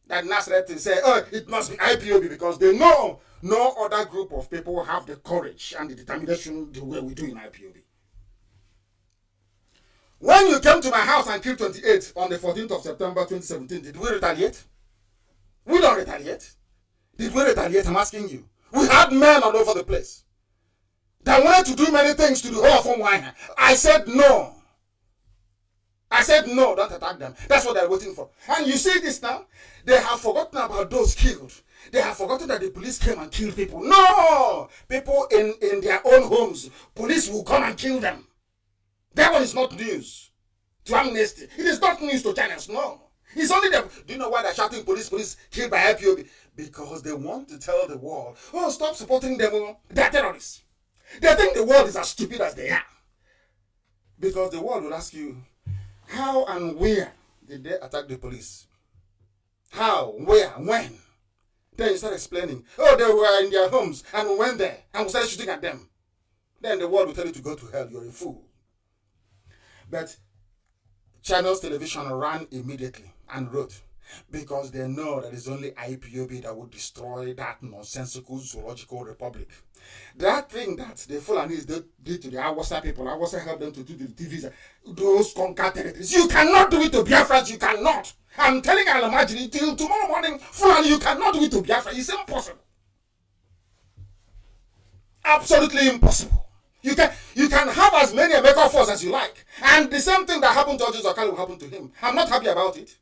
that Nasreth said, oh, it must be IPOB, because they know no other group of people have the courage and the determination the way we do in IPOB. When you came to my house and killed 28 on the 14th of September 2017, did we retaliate? We don't retaliate. Did we retaliate? I'm asking you. We had men all over the place that wanted to do many things to the whole of Umwanya. I said no. I I said, no, don't attack them. That's what they're waiting for. And you see this now? They have forgotten about those killed. They have forgotten that the police came and killed people. No! People in their own homes, police will come and kill them. That one is not news to Amnesty. It is not news to channels, no. It's only them. Do you know why they're shouting police killed by IPOB? Because they want to tell the world, oh, stop supporting them. They're terrorists. They think the world is as stupid as they are. Because the world will ask you, how and where did they attack the police? How, where, when? Then you start explaining, oh, they were in their homes and we went there and we started shooting at them. Then the world will tell you to go to hell, you're a fool. But Channels Television ran immediately and wrote, because they know that it's only IPOB that will destroy that nonsensical zoological republic. That thing that the Fulanis did to the Awasa people, Awasa helped them to do the TVs, those conquered territories. You cannot do it to Biafrans, you cannot. I'm telling Alamajiri till tomorrow morning, Fulani, you cannot do it to Biafra. It's impossible. Absolutely impossible. You can have as many Emeka force as you like. And the same thing that happened to Oji Zokalo will happen to him. I'm not happy about it.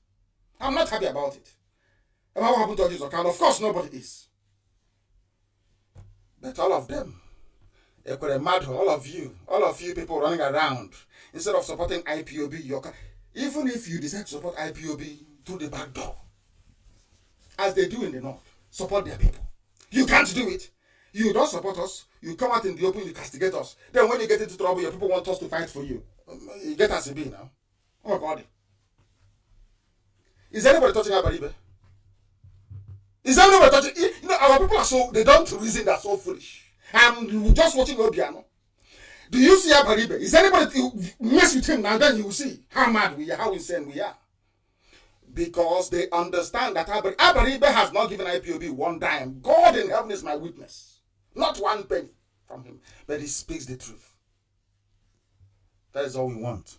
I'm not happy about it. And what happened to Oji Zokalo? Of course, nobody is. But all of them, all of you people running around, instead of supporting IPOB, even if you decide to support IPOB through the back door, as they do in the north, support their people. You can't do it. You don't support us. You come out in the open, you castigate us. Then when you get into trouble, your people want us to fight for you. You get us a B now. Oh God. Is anybody touching Abaribe? Is anybody touching? You know, our people are so, they don't reason, they're so foolish. I'm just watching Obiano. Do you see Abaribe? Is anybody mess with him now? Then you will see how mad we are, how insane we are. Because they understand that Abaribe has not given IPOB one dime. God in heaven is my witness. Not one penny from him. But he speaks the truth. That is all we want.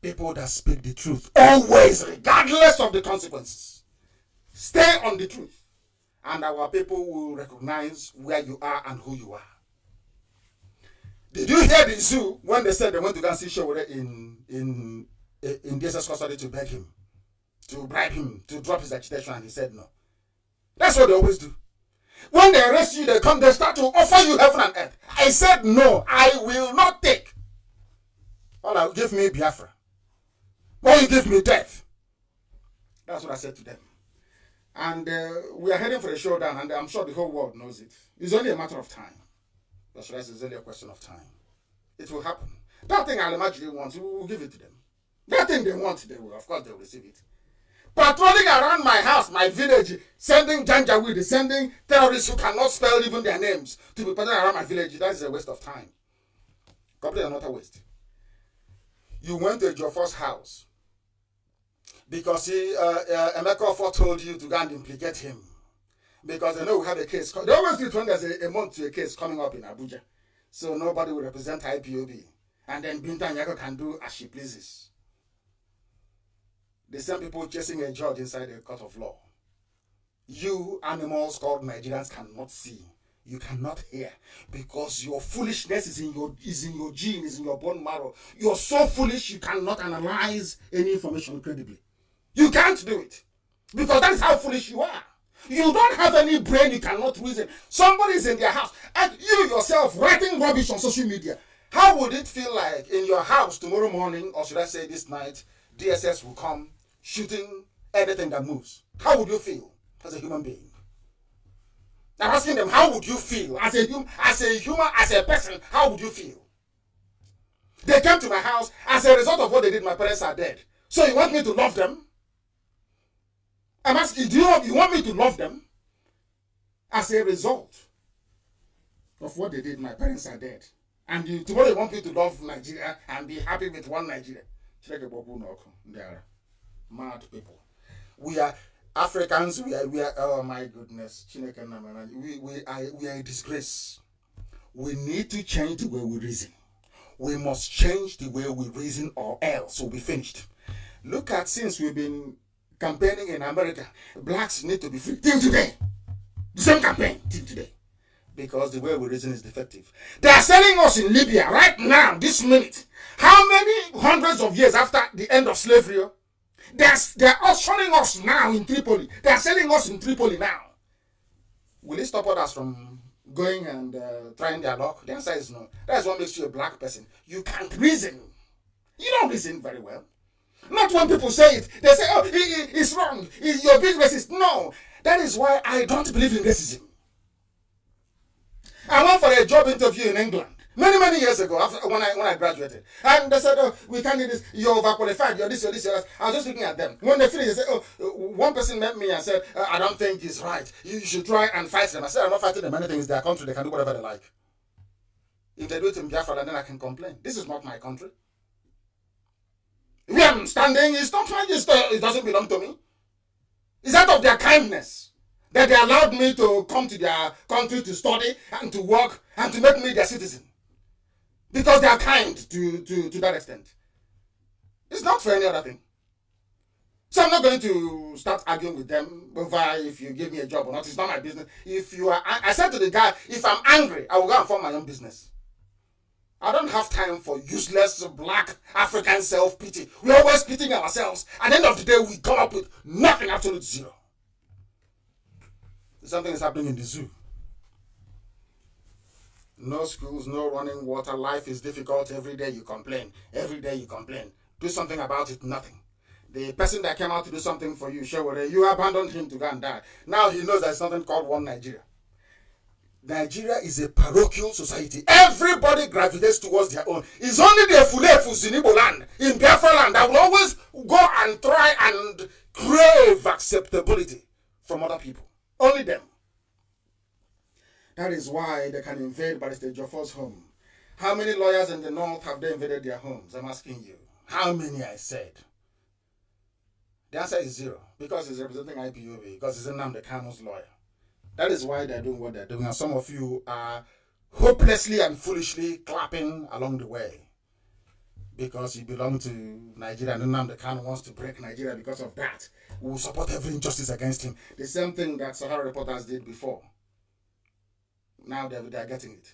People that speak the truth. Always, regardless of the consequences. Stay on the truth. And our people will recognize where you are and who you are. Did you hear the zoo when they said they went to go and see Showore in DSS custody to beg him, to bribe him, to drop his agitation, and he said no? That's what they always do. When they arrest you, they come, they start to offer you heaven and earth. I said no, I will not take. Well, give me Biafra. Or you give me death. That's what I said to them. And we are heading for a showdown, and I'm sure the whole world knows it. It's only a matter of time. That's right, it's only a question of time. It will happen. That thing Alamajiri wants, we will give it to them. That thing they want, they will, of course, they will receive it. Patrolling around my house, my village, sending Janjaweed, sending terrorists who cannot spell even their names to be patrolling around my village, that is a waste of time. Completely another waste. You went to Jofo's house because Emeka told you to go and implicate him. Because they know we have a case. They always do it when there's a month to a case coming up in Abuja. So nobody will represent IPOB. And then Binta Nyako can do as she pleases. The same people chasing a judge inside a court of law. You animals called Nigerians cannot see. You cannot hear. Because your foolishness is in your gene, is in your bone marrow. You're so foolish you cannot analyze any information credibly. You can't do it. Because that is how foolish you are. You don't have any brain, you cannot reason. Somebody is in their house, and you yourself writing rubbish on social media. How would it feel like in your house tomorrow morning, or should I say this night, DSS will come shooting anything that moves? How would you feel as a human being? I'm asking them, how would you feel as a human, as a person, how would you feel? They came to my house, as a result of what they did, my parents are dead. So you want me to love them? I'm asking, do you want me to love them? As a result of what they did, my parents are dead. And tomorrow you want me to love Nigeria and be happy with one Nigeria. They are mad people. We are Africans, we are oh my goodness. We are a disgrace. We need to change the way we reason. We must change the way we reason or else we'll be finished. Look at, since we've been campaigning in America, blacks need to be free till today. The same campaign till today. because the way we reason is defective. They are selling us in Libya right now, this minute. How many hundreds of years after the end of slavery? They're auctioning us now in Tripoli. They are selling us in Tripoli now. Will it stop others from going and trying their luck? The answer is no. That's what makes you a black person. You can't reason. You don't reason very well. Not when people say it. They say, oh, it's wrong. You're being racist. No. That is why I don't believe in racism. I went for a job interview in England many years ago when I graduated. And they said, oh, we can't do this. You're overqualified. You're this, you're this, you're that. I was just looking at them. When they finished, they said, oh, one person met me and said, I don't think it's right. You should try and fight them. I said, I'm not fighting them. Anything is their country. They can do whatever they like. If they do it in Biafra, then I can complain. This is not my country. Where I'm standing is not my, it doesn't belong to me. It's out of their kindness that they allowed me to come to their country to study and to work and to make me their citizen. Because they are kind to that extent. It's not for any other thing. So I'm not going to start arguing with them over if you give me a job or not. It's not my business. If you are, I said to the guy, if I'm angry, I will go and form my own business. I don't have time for useless black African self-pity. We're always pitying ourselves. At the end of the day, we come up with nothing, absolute zero. Something is happening in the zoo. No schools, no running water. Life is difficult. Every day you complain. Every day you complain. Do something about it, nothing. The person that came out to do something for you, you abandoned him to go and die. Now he knows there's something called one Nigeria. Nigeria is a parochial society. Everybody gravitates towards their own. It's only the Fulefus in Igbo land, in Biafra land, that will always go and try and crave acceptability from other people. Only them. That is why they can invade Barrister Joffor's home. How many lawyers in the north have they invaded their homes? I'm asking you. How many, I said? The answer is zero. Because he's representing IPOB. Because he's Nnamdi Kanu's lawyer. That is why they're doing what they're doing. And some of you are hopelessly and foolishly clapping along the way. Because you belong to Nigeria and Nnamdi Kanu wants to break Nigeria because of that. We will support every injustice against him. The same thing that Sahara reporters did before. Now they're getting it.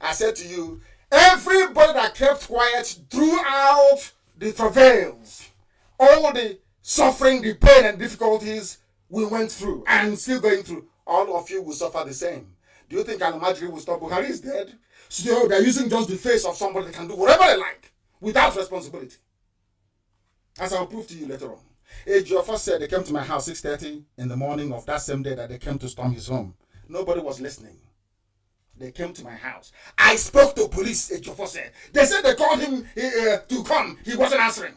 I said to you, everybody that kept quiet throughout the travails, all the suffering, the pain and difficulties we went through and still going through, all of you will suffer the same. Do you think Al-Majri will stop? Buhari is dead. So they're using just the face of somebody that can do whatever they like without responsibility. As I'll prove to you later on. Ejiofor said they came to my house 6:30 in the morning of that same day that they came to storm his home. Nobody was listening. They came to my house. I spoke to police, Ejiofor said. They said they called him to come. He wasn't answering.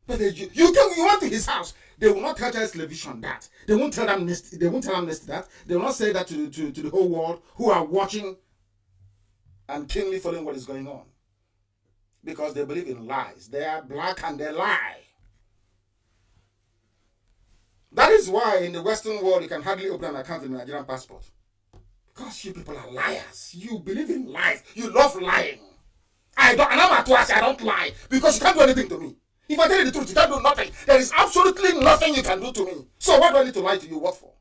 But you went to his house. They will not tell television that. They won't tell Amnesty. They won't tell Amnesty that. They will not say that to the whole world who are watching and keenly following what is going on. Because they believe in lies. They are black and they lie. That is why in the Western world you can hardly open an account with a Nigerian passport. Because you people are liars. You believe in lies. You love lying. And I'm at work, I don't lie. Because you can't do anything to me. If I tell you the truth, you can't do nothing. There is absolutely nothing you can do to me. So what do I need to lie to you? What for?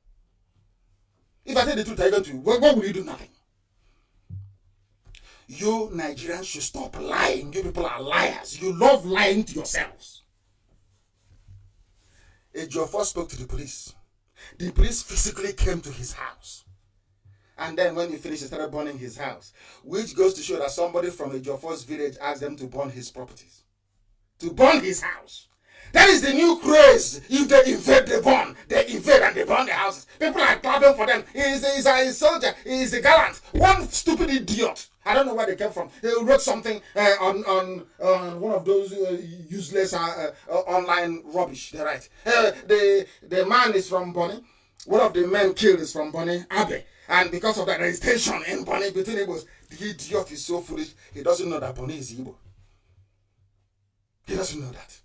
If I tell you the truth, are you going to? What will you do? Nothing. You Nigerians should stop lying. You people are liars. You love lying to yourselves. Ejiofor spoke to the police. The police physically came to his house. And then when he finished, he started burning his house. Which goes to show that somebody from Ejiofor's village asked them to burn his properties. To burn his house. That is the new craze. If they invade, they burn. They invade and they burn their houses. People are clapping for them. He's a soldier. He's a gallant. One stupid idiot. I don't know where they came from. They wrote something on one of those useless online rubbish. They write. The man is from Bonny. One of the men killed is from Bonny, Abe. And because of that, there is tension in Bonny between Igbos. The idiot is so foolish. He doesn't know that Bonny is Igbo. He doesn't know that.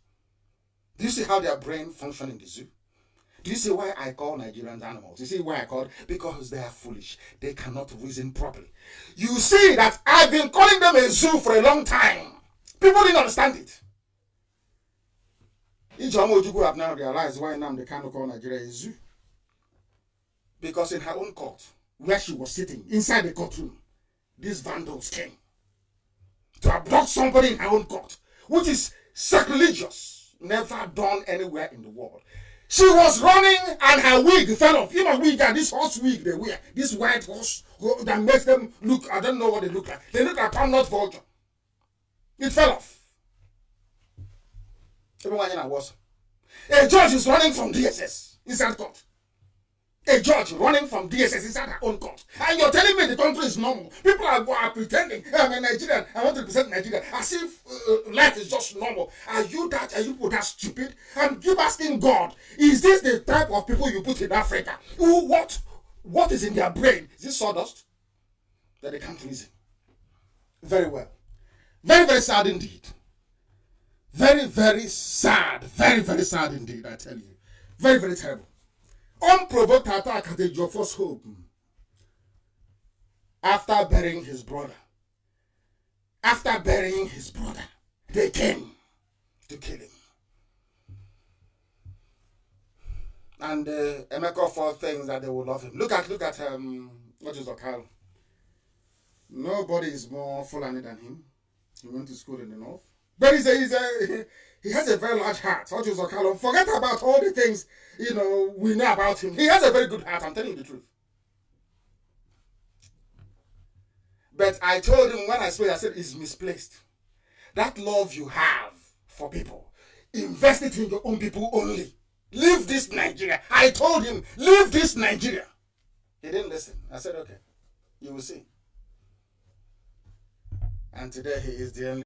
Do you see how their brain functions in the zoo? Do you see why I call Nigerians animals? You see why I call it? Because they are foolish. They cannot reason properly. You see that I've been calling them a zoo for a long time. People didn't understand it. Ijeoma Ojukwu have now realized why Nnamdi Kanu call Nigeria a zoo. Because in her own court, where she was sitting, inside the courtroom, these vandals came to abduct somebody in her own court, which is sacrilegious, never done anywhere in the world. She was running and her wig fell off. You know, wig and this horse wig they wear, this white horse that makes them look, I don't know what they look like. They look like palm nut vulture. It fell off. Everyone in was. A judge is running from DSS inside court. A judge running from DSS inside her own court. And you're telling me the country is normal. People are pretending, I'm a Nigerian, I want to represent Nigeria, as if life is just normal. Are you people that stupid? And keep asking God, is this the type of people you put in Africa? What is in their brain? Is this sawdust? That they can't reason. Very well. Very, very sad indeed. Very, very sad. Very, very sad indeed, I tell you. Very, very terrible. Unprovoked attack at the Joffos Hope after burying his brother. After burying his brother, they came to kill him. And Emeka thought things that they would love him. Look at what is Okalo? Nobody is more Fulani than him. He went to school in the north. But he has a very large heart. What is Okalo? Forget about all the things, we know about him. He has a very good heart, I'm telling you the truth. But I told him when I spoke, I said, it's misplaced. That love you have for people, invest it in your own people only. Leave this Nigeria. I told him, leave this Nigeria. He didn't listen. I said, okay, you will see. And today he is the only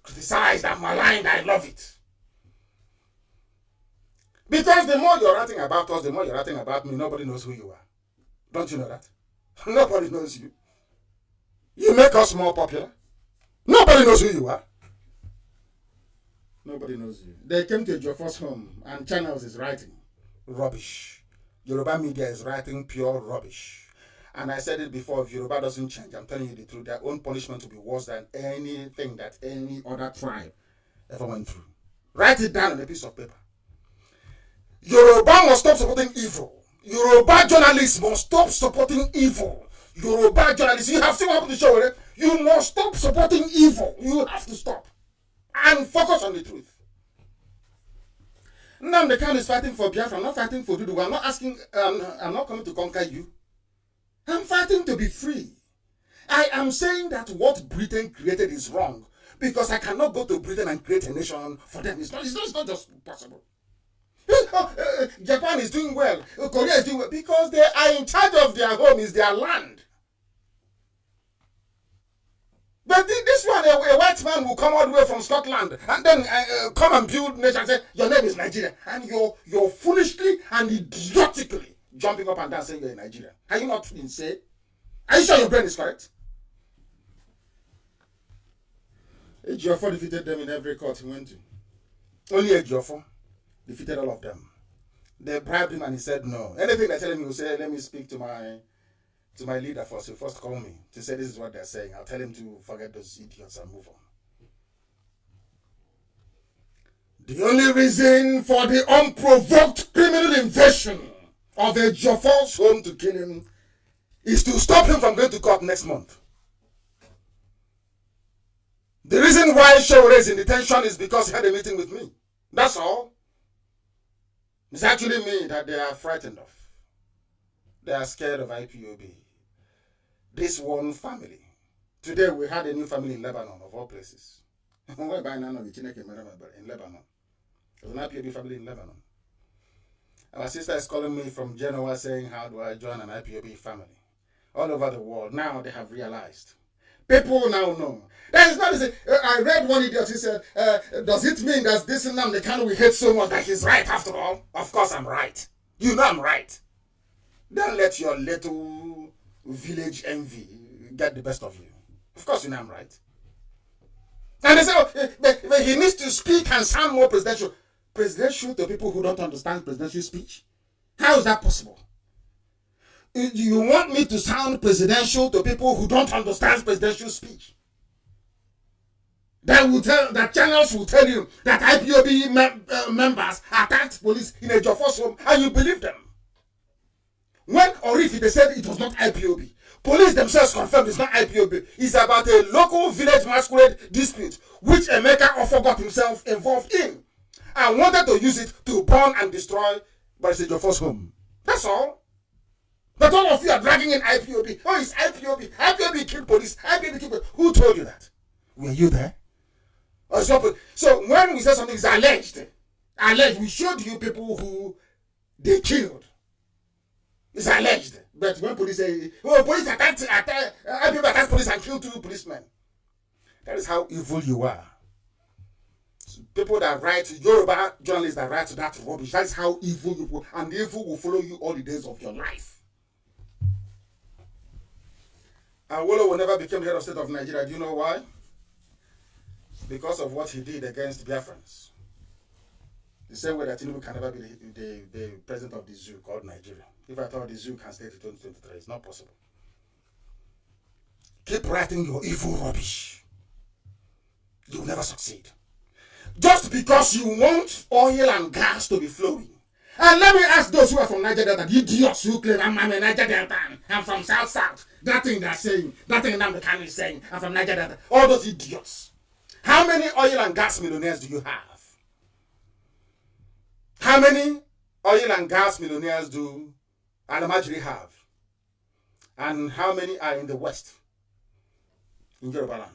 criticized and maligned, I love it. Because the more you're writing about us, the more you're writing about me, nobody knows who you are. Don't you know that? Nobody knows you. You make us more popular. Nobody knows who you are. Nobody knows you. They came to your first home and Channels is writing rubbish. Yoruba media is writing pure rubbish. And I said it before, if Yoruba doesn't change, I'm telling you the truth, their own punishment will be worse than anything that any other tribe ever went through. Write it down on a piece of paper. Yoruba must stop supporting evil. Yoruba journalists must stop supporting evil. Yoruba journalists, you have seen what happened to show, you must stop supporting evil. You have to stop. And focus on the truth. Nnamdi Kanu is fighting for Biafra. I'm not fighting for Dudu. I'm not asking, I'm not coming to conquer you. I'm fighting to be free. I am saying that what Britain created is wrong. Because I cannot go to Britain and create a nation for them. It's not just possible. Japan is doing well. Korea is doing well. Because they are in charge of their home, is their land. But this one, a white man will come all the way from Scotland and then come and build nation and say, your name is Nigeria. And you're foolishly and idiotically jumping up and down saying you're in Nigeria. Are you not insane? Are you sure your brain is correct? Ejiofor defeated them in every court he went to. Only Ejiofor defeated all of them. They bribed him and he said no. Anything they tell him, he will say, let me speak to my leader first. He'll first call me to say this is what they're saying. I'll tell him to forget those idiots and move on. The only reason for the unprovoked criminal invasion of Ejiofor's home to kill him is to stop him from going to court next month. The reason why Showore is in detention is because he had a meeting with me. That's all. It's actually me that they are frightened of. They are scared of IPOB. This one family. Today we had a new family in Lebanon, of all places. In Lebanon. There's an IPOB family in Lebanon. Our sister is calling me from Genoa saying, how do I join an IPOB family? All over the world. Now they have realized. People now know. That is not easy. I read one idiot, he said, does it mean that this Nnamdi Kanu we hate so much that he's right after all? Of course I'm right. You know I'm right. Don't let your little village envy get the best of you. Of course you know I'm right. And they say, oh, but he needs to speak and sound more presidential. Presidential to people who don't understand presidential speech? How is that possible? You want me to sound presidential to people who don't understand presidential speech? That channels will tell you that IPOB members attacked police in a Ejiofor's home and you believe them. When or if they said it was not IPOB, police themselves confirmed it's not IPOB. It's about a local village masquerade dispute which Emeka Ofo got himself involved in and wanted to use it to burn and destroy Ejiofor's home. That's all. But all of you are dragging in IPOB. Oh, it's IPOB. IPOB killed police. IPOB killed police. Who told you that? Were you there? So when we say something is alleged, we showed you people who they killed. It's alleged. But when police say, oh, police attacked police and killed 2 policemen. That is how evil you are. So people that write, Yoruba journalists that write that rubbish, that is how evil you are. And evil will follow you all the days of your life. Awolowo never became head of state of Nigeria. Do you know why? Because of what he did against Biafrans. The same way that Tinubu can never be the president of the zoo called Nigeria. If I thought the zoo can stay to 2023, it's not possible. Keep writing your evil rubbish. You'll never succeed. Just because you want oil and gas to be flowing. And let me ask those who are from Niger Delta, the idiots who claim I'm a Niger Delta, I'm from South. That thing they're saying, that thing Nnamdi Kanu is saying, I'm from Niger Delta. All those idiots. How many oil and gas millionaires do you have? How many oil and gas millionaires do Alamajiri have? And how many are in the West? In Yoruba land?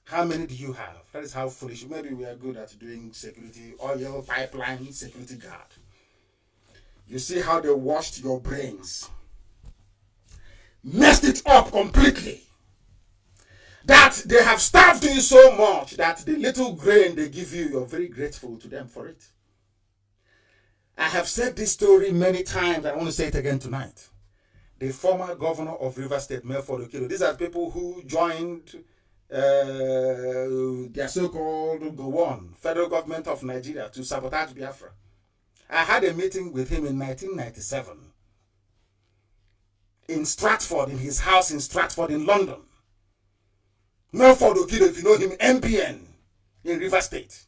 How many do you have? That is how foolish. Maybe we are good at doing security, oil, pipeline, security guard. You see how they washed your brains. Messed it up completely. that they have starved you so much that the little grain they give you, you're very grateful to them for it. I have said this story many times. I want to say it again tonight. The former governor of Rivers State, Melford Okilo, these are people who joined their so-called Gowon, federal government of Nigeria, to sabotage Biafra. I had a meeting with him in 1997 in Stratford, in his house in Stratford in London. Melford Okilo, if you know him, MPN in Rivers State.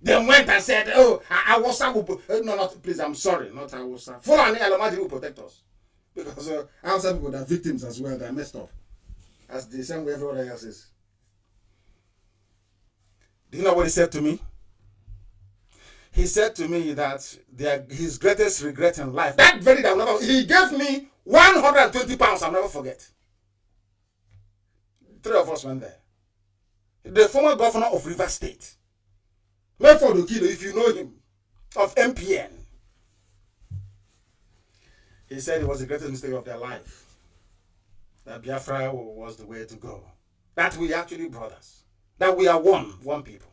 They went and said, oh, Awasa will... No, not, please, I'm sorry, not Awasa. Fulani Alomadi will protect us. Because Awasa people are victims as well, they're messed up. As the same way everyone else is. Do you know what he said to me? He said to me that his greatest regret in life, that very day, he gave me 120 pounds, I'll never forget. 3 of us went there. The former governor of Rivers State, Melford Okilo, if you know him, of MPN. He said it was the greatest mistake of their life. That Biafra was the way to go. That we actually brothers. That we are one people.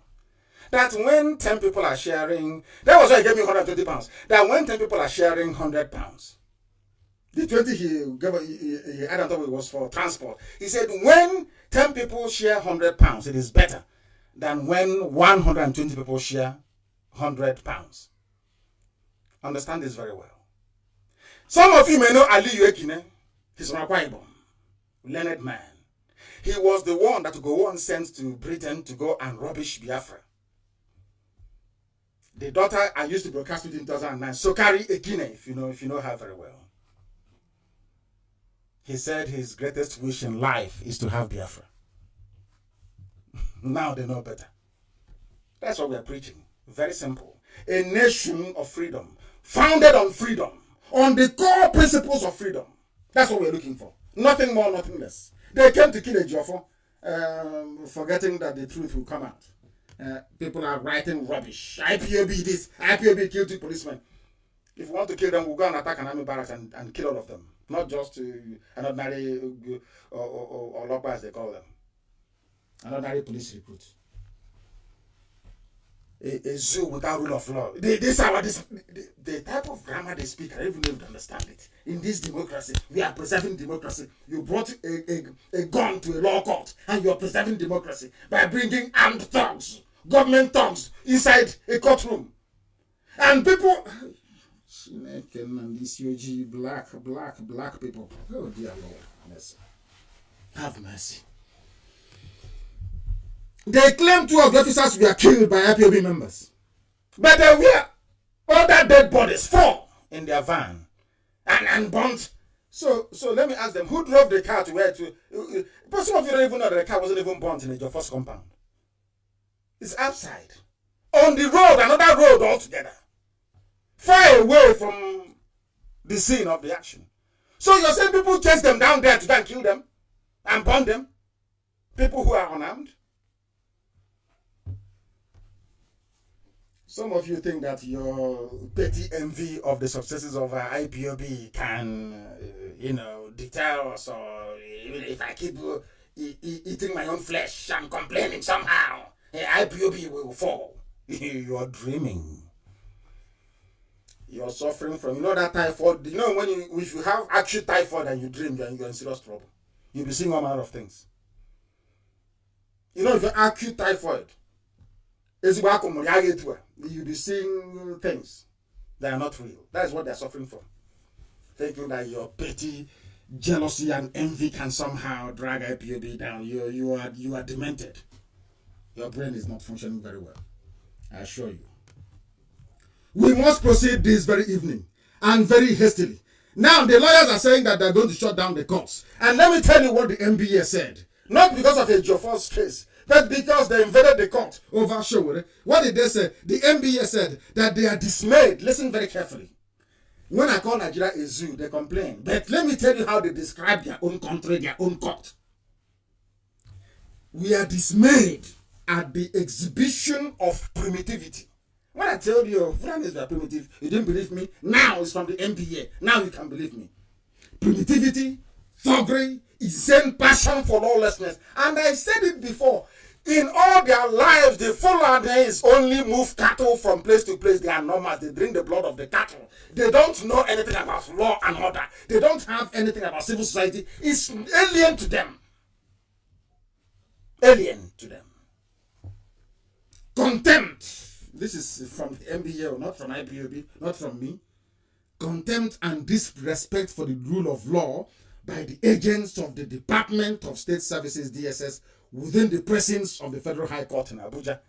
That when 10 people are sharing, that was why he gave me 120 pounds. That when 10 people are sharing 100 pounds, the 20 he added on top of it was for transport. He said when 10 people share 100 pounds, it is better than when 120 people share 100 pounds. Understand this very well. Some of you may know Ali Yuekine. He's from Akwa Ibom, learned man. He was the one that Gowon sent to Britain to go and rubbish Biafra. The daughter I used to broadcast with in 2009, Sokari Ekine, if you know her very well. He said his greatest wish in life is to have Biafra. Now they know better. That's what we are preaching. Very simple. A nation of freedom, founded on freedom, on the core principles of freedom. That's what we're looking for. Nothing more, nothing less. They came to kill a Jofo, forgetting that the truth will come out. People are writing rubbish. IPOB this, IPOB killed 2 policemen. If we want to kill them, we'll go and attack an army barracks and kill all of them. Not just an ordinary or local as they call them. An ordinary police recruit. A zoo without rule of law. The type of grammar they speak, I don't even know if you understand it. In this democracy, we are preserving democracy. You brought a gun to a law court and you are preserving democracy by bringing armed thugs, government thugs, inside a courtroom. And people... and this UG, black people. Oh dear Lord, mercy. Have mercy. They claim 2 of the officers were killed by IPOB members. But there were other dead bodies, 4 in their van and burnt. So let me ask them, who drove the car to where to... But some of you don't even know that the car wasn't even burnt in your first compound. It's outside. On the road, another road altogether. Far away from the scene of the action. So you're saying people chase them down there to go and kill them and burn them? People who are unarmed? Some of you think that your petty envy of the successes of IPOB can, deter us, or even if I keep eating my own flesh and complaining somehow, IPOB will fall. You're dreaming. You're suffering from, that typhoid. If you have acute typhoid and you dream, you're in serious trouble. You'll be seeing all manner of things. If you're acute typhoid, you'll be seeing things that are not real. That is what they're suffering from. Thinking that your petty jealousy and envy can somehow drag IPOB down. You are demented. Your brain is not functioning very well. I assure you. We must proceed this very evening and very hastily. Now the lawyers are saying that they're going to shut down the courts. And let me tell you what the NBA said. Not because of a Jofo's case, but because they invaded the court over Showore. What did they say? The NBA said that they are dismayed. Listen very carefully. When I call Nigeria a zoo, they complain. But let me tell you how they describe their own country, their own court. We are dismayed at the exhibition of primitivity. When I tell you Fulanis were primitive, you didn't believe me. Now it's from the NBA. Now you can believe me. Primitivity, thuggery, it's the same passion for lawlessness. And I said it before, in all their lives, the Fulanis only move cattle from place to place. They are nomads. They drink the blood of the cattle. They don't know anything about law and order. They don't have anything about civil society. It's alien to them. Alien to them. Contempt. This is from the NBA, not from IPOB, not from me. Contempt and disrespect for the rule of law by the agents of the Department of State Services, DSS, within the presence of the Federal High Court in Abuja.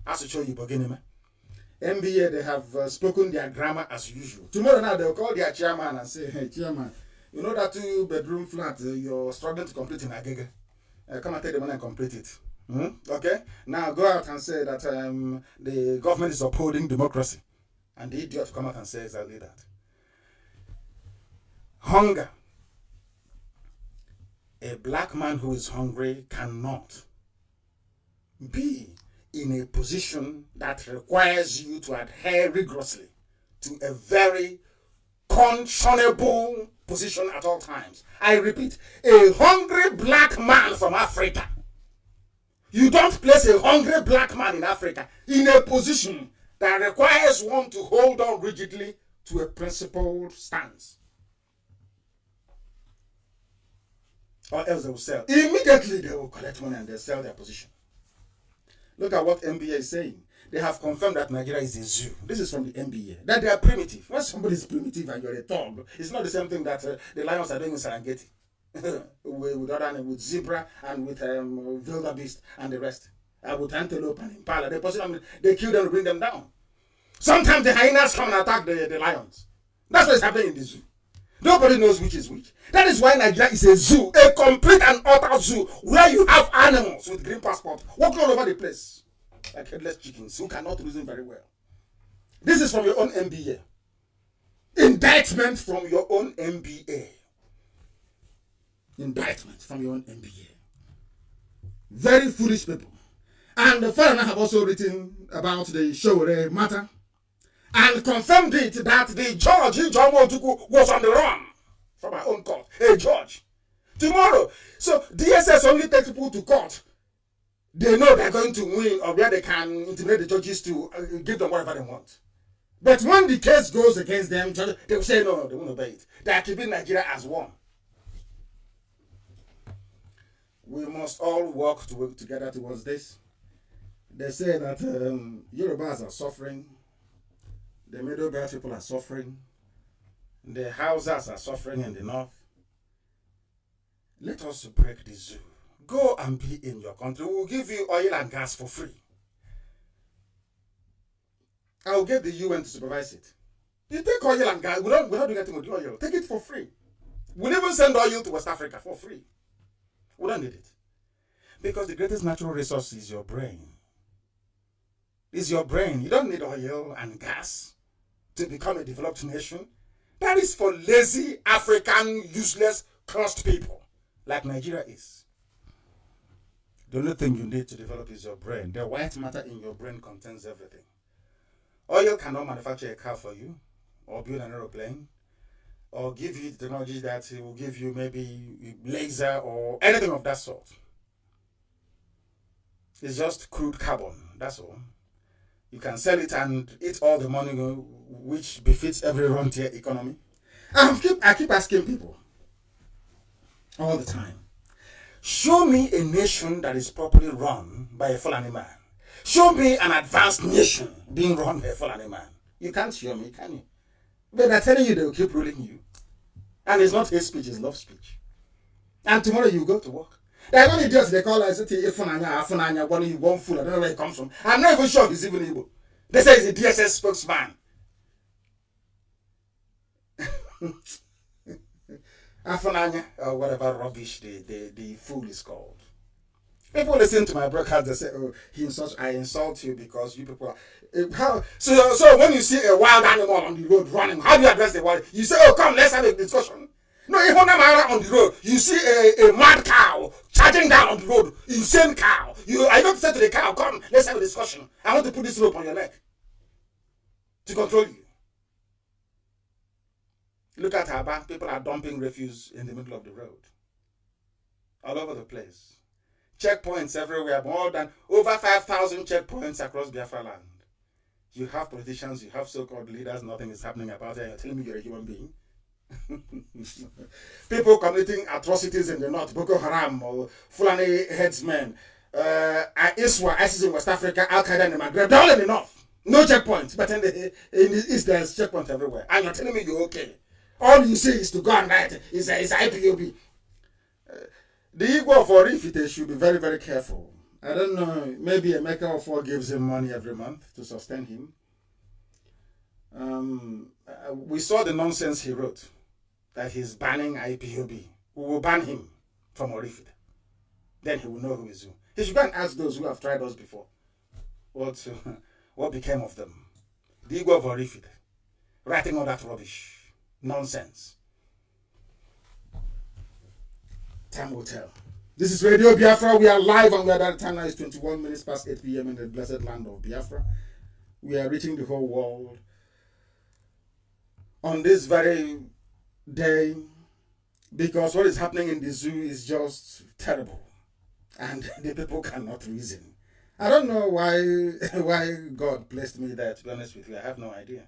As to show you, NBA, they have spoken their grammar as usual. Tomorrow now, they'll call their chairman and say, hey, chairman, you know that 2-bedroom flat you're struggling to complete in Agege? Come and take the money and complete it. Okay? Now go out and say that the government is upholding democracy. And the idiot come out and say exactly that. Hunger. A black man who is hungry cannot be in a position that requires you to adhere rigorously to a very conscionable position at all times. I repeat, a hungry black man from Africa. You don't place a hungry black man in Africa in a position that requires one to hold on rigidly to a principled stance. Or else they will sell. Immediately they will collect money and they'll sell their position. Look at what NBA is saying. They have confirmed that Nigeria is a zoo. This is from the NBA. That they are primitive. When somebody is primitive and you're a thug, it's not the same thing that the lions are doing in Serengeti. with zebra and with wildebeest and the rest. With antelope and impala. They kill them to bring them down. Sometimes the hyenas come and attack the lions. That's what's happening in the zoo. Nobody knows which is which. That is why Nigeria is a zoo, a complete and utter zoo, where you have animals with green passport walking all over the place, like headless chickens who cannot reason very well. This is from your own MBA. Indictment from your own MBA. Indictment from your own MBA. Very foolish people. And the father have also written about the Showore matter and confirmed it that the judge was on the run from our own court. A judge. Tomorrow. So DSS only takes people to court. They know they're going to win, or where they can intimidate the judges to give them whatever they want. But when the case goes against them, they will say no, they won't obey it. They are keeping Nigeria as one. We must all work together towards this. They say that Yorubas are suffering. The Middle Belt people are suffering. The Hausas are suffering in the north. Let us break the zoo. Go and be in your country. We will give you oil and gas for free. I will get the UN to supervise it. You take oil and gas. We're not doing anything with the oil. Take it for free. We'll even send oil to West Africa for free. We don't need it. Because the greatest natural resource is your brain. It's your brain. You don't need oil and gas to become a developed nation. That is for lazy, African, useless, cursed people, like Nigeria is. The only thing you need to develop is your brain. The white matter in your brain contains everything. Oil cannot manufacture a car for you, or build an aeroplane, or give you technology that will give you maybe laser or anything of that sort. It's just crude carbon, that's all. You can sell it and eat all the money which befits every rentier economy. I keep asking people all the time, show me a nation that is properly run by a Fulani man. Show me an advanced nation being run by a Fulani man. You can't show me, can you? But they're telling you they will keep ruling you. And it's not hate speech, it's love speech. And tomorrow you go to work. There are many idiots they call us Ifunanya, one fool. I don't know where he comes from. I'm not even sure he's even Igbo. They say he's a DSS spokesman. Afunanya, or whatever rubbish the fool is called. People listen to my broadcast, they say, oh, I insult you because you people are... So when you see a wild animal on the road running, how do you address the wild? You say, oh, come, let's have a discussion. No, even on the road, you see a mad cow charging down on the road, insane cow. I don't say to the cow, come, let's have a discussion. I want to put this rope on your neck to control you. Look at Aba. People are dumping refuse in the middle of the road. All over the place. Checkpoints everywhere. More than over 5,000 checkpoints across Biafra land. You have politicians, you have so-called leaders, nothing is happening about it. You're telling me you're a human being? People committing atrocities in the north, Boko Haram or Fulani headsmen, ISWA, ISIS in West Africa, Al-Qaeda in the Maghreb, they're all in the north. No checkpoints, but in the east there's checkpoints everywhere. And you're telling me you're okay. All you see is to go and write is IPOB. The Igbo of Orifite should be very, very careful. I don't know, maybe Emeka Ofo gives him money every month to sustain him. We saw the nonsense he wrote, that he's banning IPOB. We will ban him from Orifite. Then he will know who is who. He should go and ask those who have tried us before what became of them. The Igbo of Orifite, writing all that rubbish, nonsense. Time will tell. This is Radio Biafra. We are live and we are at the time now is 21 minutes past 8 p.m. in the blessed land of Biafra. We are reaching the whole world on this very day because what is happening in the zoo is just terrible and the people cannot reason. I don't know why God placed me there, to be honest with you. I have no idea,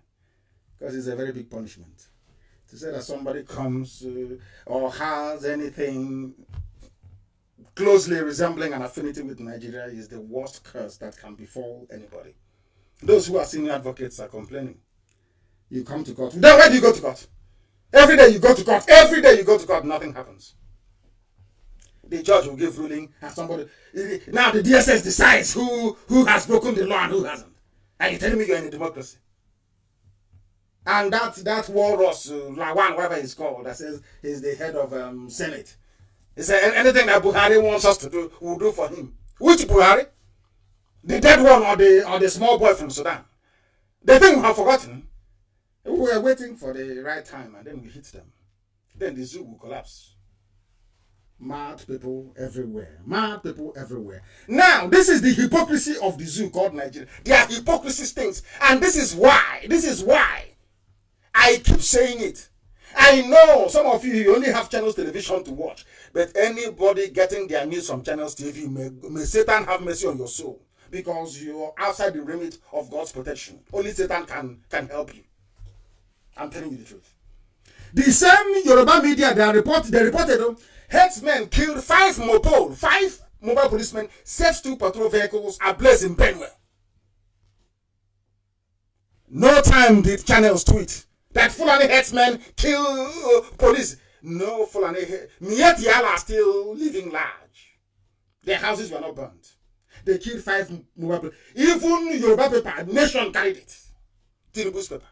because it's a very big punishment. To say that somebody comes or has anything closely resembling an affinity with Nigeria is the worst curse that can befall anybody. Those who are senior advocates are complaining. You come to court. Then where do you go to court? Every day you go to court. Every day you go to court. Nothing happens. The judge will give ruling and somebody... Now the DSS decides who has broken the law and who hasn't. And you're telling me you're in a democracy. And that Walrus, Lawan, whatever he's called, that says he's the head of Senate. He said anything that Buhari wants us to do, we'll do for him. Which Buhari? The dead one or the small boy from Sudan? The thing we have forgotten. We were waiting for the right time and then we hit them. Then the zoo will collapse. Mad people everywhere. Mad people everywhere. Now, this is the hypocrisy of the zoo called Nigeria. There are hypocrisy things. And this is why I keep saying it. I know some of you only have Channels Television to watch, but anybody getting their news from Channels TV, may Satan have mercy on your soul, because you're outside the remit of God's protection. Only Satan can help you. I'm telling you the truth. The same Yoruba media, they reported headsmen killed 5 mobile policemen, set 2 patrol vehicles ablaze in Benue. No time did Channels tweet that Fulani headsmen kill police. No Fulani. Yet Yala are still living large. Their houses were not burnt. They killed 5 mobile. Even Yoruba paper, Nation carried it. Tinubu's paper.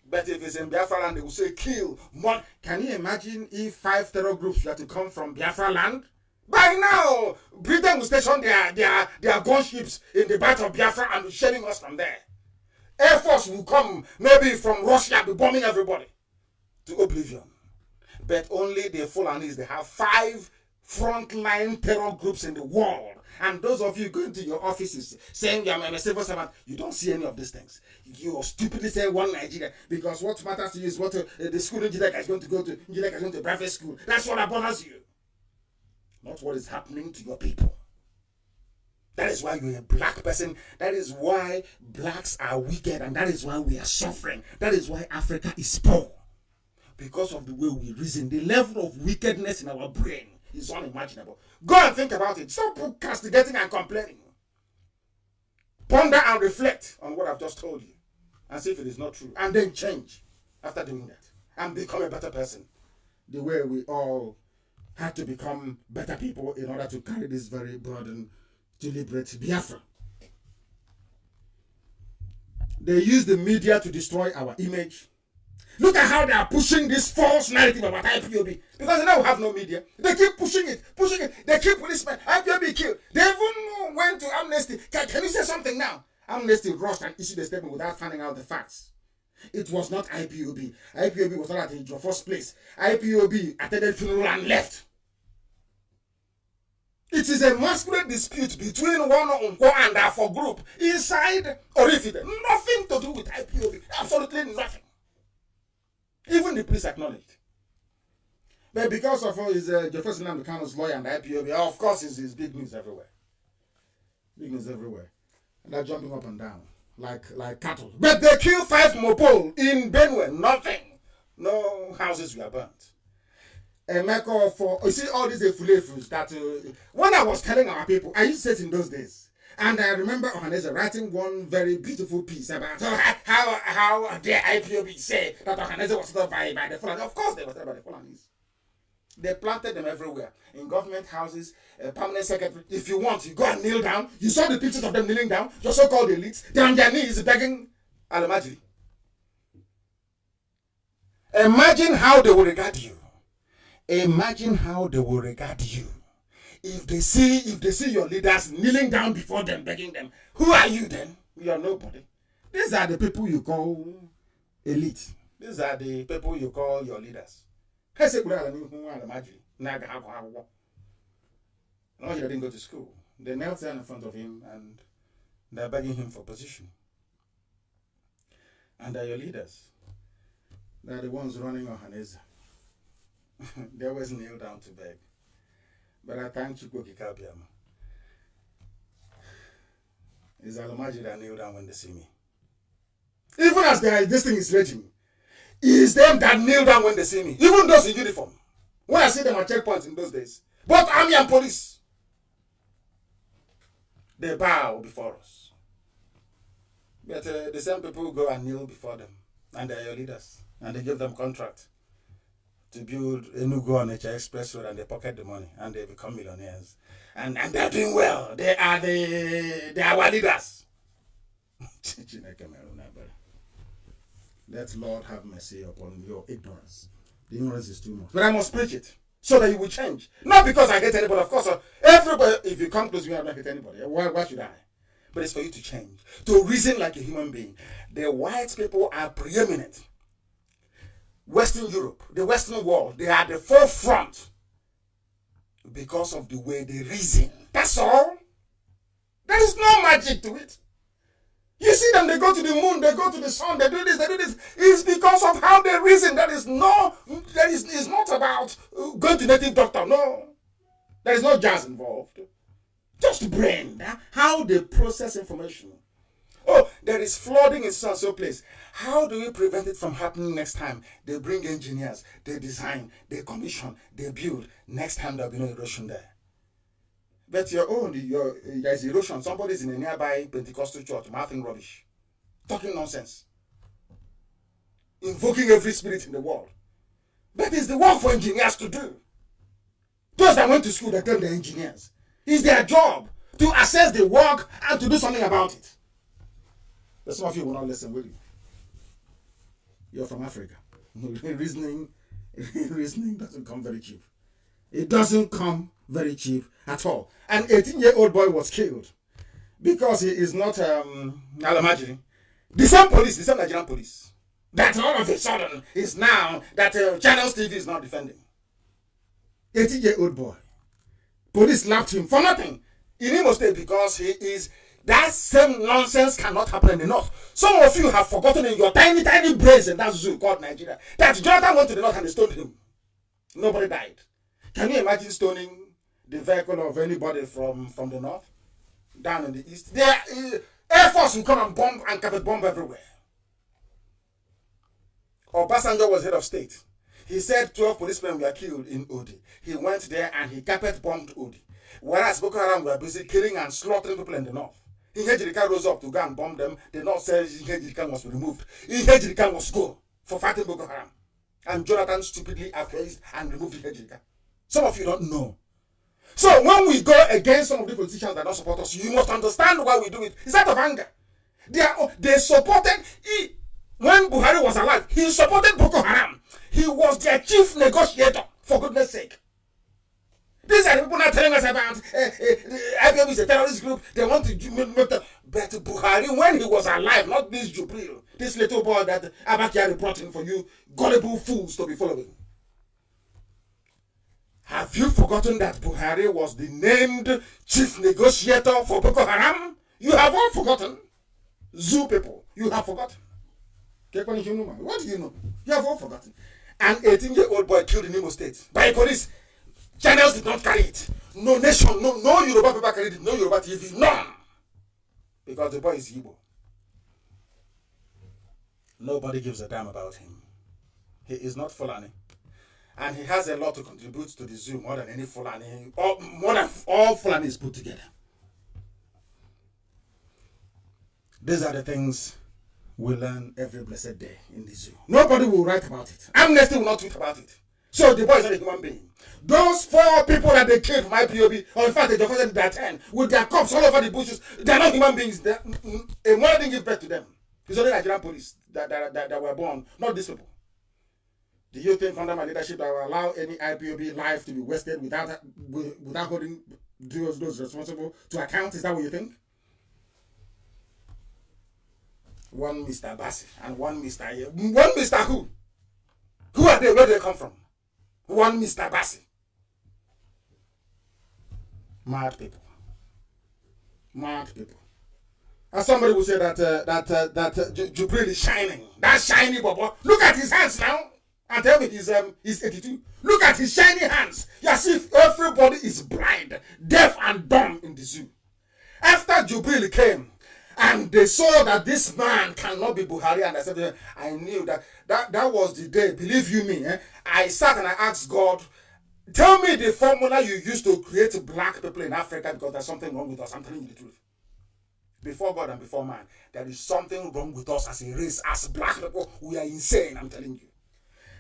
But if it's in Biafra land, they will say kill. One. Can you imagine if 5 terror groups were to come from Biafra land? By now, Britain will station their gunships in the Bight of Biafra and be shelling us from there. Air Force will come, maybe from Russia, be bombing everybody to oblivion. But only the Fulanis, they have 5 frontline terror groups in the world. And those of you going to your offices saying you're a civil servant, you don't see any of these things. You stupidly say one Nigeria, because what matters to you is what the school engineer is going to go to. Engineer is going to private school. That's what bothers you. Not what is happening to your people. That is why you're a black person. That is why blacks are wicked, and that is why we are suffering. That is why Africa is poor. Because of the way we reason. The level of wickedness in our brain is unimaginable. Go and think about it. Stop castigating and complaining. Ponder and reflect on what I've just told you and see if it is not true. And then change after doing that. And become a better person. The way we all had to become better people in order to carry this very burden to liberate Biafra. They use the media to destroy our image. Look at how they are pushing this false narrative about IPOB. Because now we have no media. They keep pushing it. They keep policemen. IPOB killed. They even went to Amnesty. Can you say something now? Amnesty rushed and issued a statement without finding out the facts. It was not IPOB. IPOB was not at your first place. IPOB attended funeral and left. It is a masculine dispute between one and our for group inside Orifite. Nothing to do with IPOB. Absolutely nothing. Even the police acknowledged. But because of his Jefferson Nnamdi Kanu's lawyer and the IPOB, of course, it's big news everywhere. Big news everywhere. And they're jumping up and down like cattle. But they killed 5 Mopol in Benue. Nothing. No houses were burnt. You see all these fulefus that when I was telling our people, I used to say it in those days. And I remember Ohaneze writing one very beautiful piece about how the IPOB say that Ohaneze was settled by the Fulani. Of course they were settled by the Fulanis. They planted them everywhere. In government houses, permanent secretary. If you want, you go and kneel down. You saw the pictures of them kneeling down. Your so-called elites. They're on their knees begging Alamajiri. Imagine how they will regard you. Imagine how they will regard you. If they see your leaders kneeling down before them, begging them, who are you then? You are nobody. These are the people you call elite. These are the people you call your leaders. Alamajiri didn't go to school. They knelt down in front of him and they're begging him for position. And they're your leaders. They're the ones running Ohaneze. They always kneel down to beg. But I thank Chukwu Kabiam. It's Alamajiri that kneel down when they see me. Even as this thing is raging, it's them that kneel down when they see me. Even those in uniform. When I see them at checkpoints in those days. Both army and police. They bow before us. But the same people go and kneel before them. And they're your leaders. And they give them contract to build Enugu Onitsha Express Road, and they pocket the money and they become millionaires. And they're doing well. They are our leaders. Let Lord have mercy upon your ignorance. The ignorance is too much. But I must preach it so that you will change. Not because I hate anybody, of course. Everybody, if you come close to me, I don't hate anybody. Why should I? But it's for you to change. To reason like a human being. The white people are preeminent. Western Europe, the Western world, they are at the forefront because of the way they reason. That's all. There is no magic to it. You see them, they go to the moon, they go to the sun, they do this, they do this. It's because of how they reason. It's not about going to native doctor. No. There is no jazz involved. Just brain. How they process information. Oh, there is flooding in so place. How do we prevent it from happening next time? They bring engineers, they design, they commission, they build. Next time there'll be no erosion there. But there's erosion. Somebody's in a nearby Pentecostal church mouthing rubbish, talking nonsense, invoking every spirit in the world. But it's the work for engineers to do. Those that went to school, they claim they're engineers. It's their job to assess the work and to do something about it. But some of you will not listen, will you? You're from Africa. Reasoning doesn't come very cheap. It doesn't come very cheap at all. An 18-year-old boy was killed because he is not Alamajiri. The same Nigerian police, that all of a sudden is now that Channels TV is now defending. 18-year-old boy. Police slapped him for nothing in Imo State because he is. That same nonsense cannot happen in the north. Some of you have forgotten in your tiny, tiny brains in that zoo called Nigeria that Jonathan went to the north and they stoned him. Nobody died. Can you imagine stoning the vehicle of anybody from the north? Down in the east? Air Force will come and bomb and carpet bomb everywhere. Obasanjo was head of state. He said 12 policemen were killed in Odi. He went there and he carpet bombed Odi. Whereas Boko Haram were busy killing and slaughtering people in the north. Ihejirika rose up to go and bomb them. The north said Ihejirika must be removed. Ihejirika must go for fighting Boko Haram. And Jonathan stupidly acquiesced and removed Ihejirika. Some of you don't know. So when we go against some of the politicians that don't support us, you must understand why we do it. It's out of anger. They supported, when Buhari was alive, he supported Boko Haram. He was their chief negotiator, for goodness sake. These are the people not telling us about IPOB is a terrorist group. They want to make the. But Buhari, when he was alive, not this Jubril, this little boy that Abakiari brought in for you, gullible fools to be following. Have you forgotten that Buhari was the named chief negotiator for Boko Haram? You have all forgotten. Zoo people, you have forgotten. What do you know? You have all forgotten. An 18-year-old boy killed in Imo State by police. Channels did not carry it. No nation, no Yoruba paper carried it. No Yoruba TV, none. Because the boy is Igbo. Nobody gives a damn about him. He is not Fulani. And he has a lot to contribute to the zoo more than any Fulani, more than all Fulanis put together. These are the things we learn every blessed day in the zoo. Nobody will write about it. Amnesty will not tweet about it. So the boy is not a human being. Those 4 people that they killed from IPOB, or in fact they just their 10, with their cops all over the bushes, they are not human beings. A mother didn't give birth to them. It's only Nigerian police that were born, not these people. Do you think under my leadership that will allow any IPOB life to be wasted without holding those responsible to account? Is that what you think? One Mr. Bassi and one Mr. One Mr. Who? Who are they? Where do they come from? One Mr. Bassi. Mad people. Mad people. As somebody would say that Jubril is shining. That shiny bubble. Look at his hands now. And tell me he's 82. Look at his shiny hands. As if everybody is blind, deaf and dumb in the zoo. After Jubril came, and they saw that this man cannot be Buhari, and I said, I knew that was the day. Believe you me, I sat and I asked God, tell me the formula you used to create black people in Africa, because there's something wrong with us. I'm telling you the truth. Before God and before man, there is something wrong with us as a race, as black people. We are insane, I'm telling you.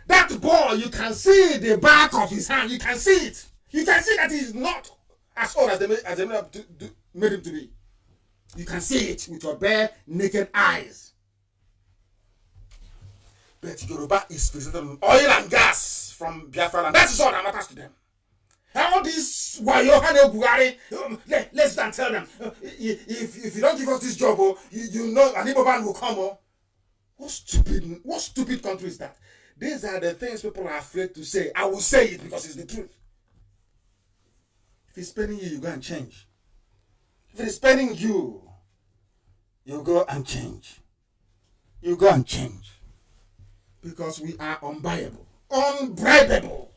That boy, you can see the back of his hand. You can see it. You can see that he's not as old as they made him to be. You can see it with your bare, naked eyes. But Yoruba is presented on oil and gas from Biafra land. That is all that matters to them. All these Wayohane Buhari, let's then tell them, if you don't give us this job, you know an Igbo man will come. What stupid country is that? These are the things people are afraid to say. I will say it because it's the truth. If it's spending you, you go and change. If it's spending you, you go and change. You go and change. Because we are unbuyable. Unbribable.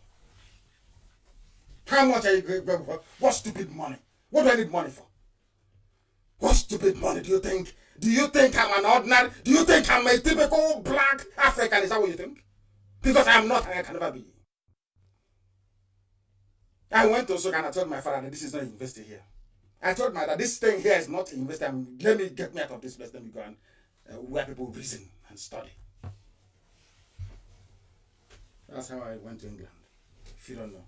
How much are you going for? What stupid money? What do I need money for? What stupid money do you think? Do you think I'm an ordinary? Do you think I'm a typical black African? Is that what you think? Because I am not, and I can never be. I went to Soka and I told my father that this is not university here. I told my dad, this thing here is not university. Let me get me out of this place. Let me go and where people reason and study. That's how I went to England. If you don't know.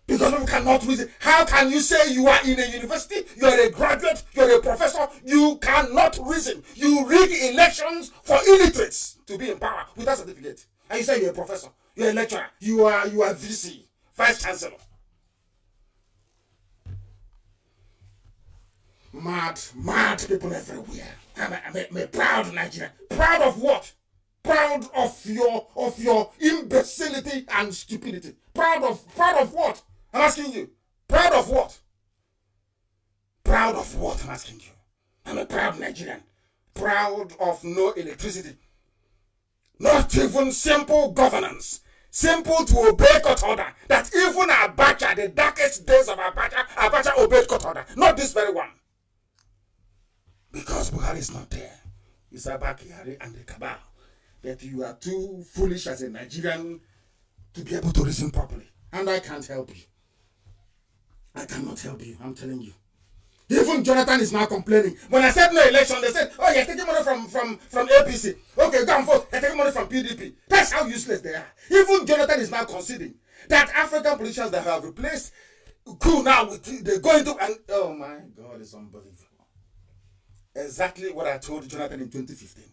Because people cannot reason. How can you say you are in a university, you are a graduate, you are a professor, you cannot reason. You rig elections for illiterates to be in power without certificate. And you say you're a professor, you're a lecturer, you are VC, vice chancellor. Mad people everywhere. I'm a proud Nigerian. Proud of what? Proud of your imbecility and stupidity. Proud of what? I'm asking you. Proud of what? Proud of what? I'm asking you. I'm a proud Nigerian. Proud of no electricity. Not even simple governance. Simple to obey court order. That even Abacha, the darkest days of Abacha obeyed court order. Not this very one. Because Buhari is not there. It's Abakari and the cabal. That you are too foolish as a Nigerian to be able to reason properly. And I can't help you. I cannot help you, I'm telling you. Even Jonathan is now complaining. When I said no election, they said, oh, you're taking money from APC. Okay, go and vote. You're taking money from PDP. That's how useless they are. Even Jonathan is now conceding that African politicians that have replaced coup now, they're going to, and oh my God, it's unbelievable. Exactly what I told Jonathan in 2015.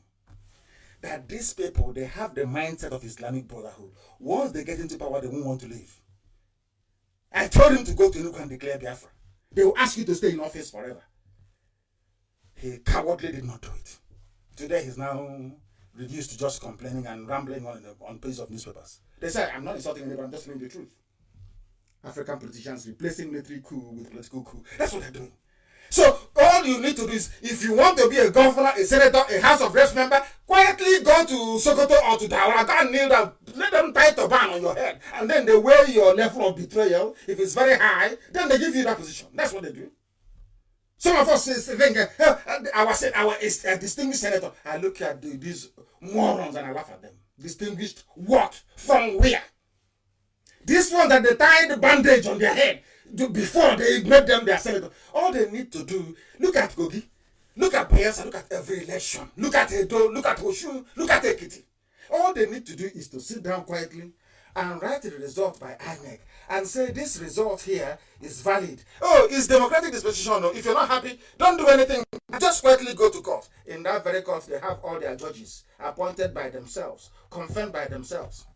That these people, they have the mindset of Islamic Brotherhood. Once they get into power, they won't want to leave. I told him to go to Enugu and declare Biafra. They will ask you to stay in office forever. He cowardly did not do it. Today he's now reduced to just complaining and rambling on pages of newspapers. They say, I'm not insulting anybody, I'm just telling the truth. African politicians replacing military coup with political coup. That's what they're doing. So all you need to do is, if you want to be a governor, a senator, a House of Reps member, quietly go to Sokoto or to Daura, go and kneel down, let them tie a ban on your head, and then they weigh your level of betrayal. If it's very high, then they give you that position. That's what they do. Some of us think, our distinguished senator, I look at these morons and I laugh at them. Distinguished what? From where? This one that they tied the bandage on their head before they made them their senator. All they need to do, look at Gogi, look at Bayelsa, look at every election, look at Edo, look at Oshun, look at Ekiti. All they need to do is to sit down quietly and write the result by INEC and say this result here is valid. Oh, it's democratic dispensation. No, if you're not happy, don't do anything. Just quietly go to court. In that very court, they have all their judges appointed by themselves, confirmed by themselves.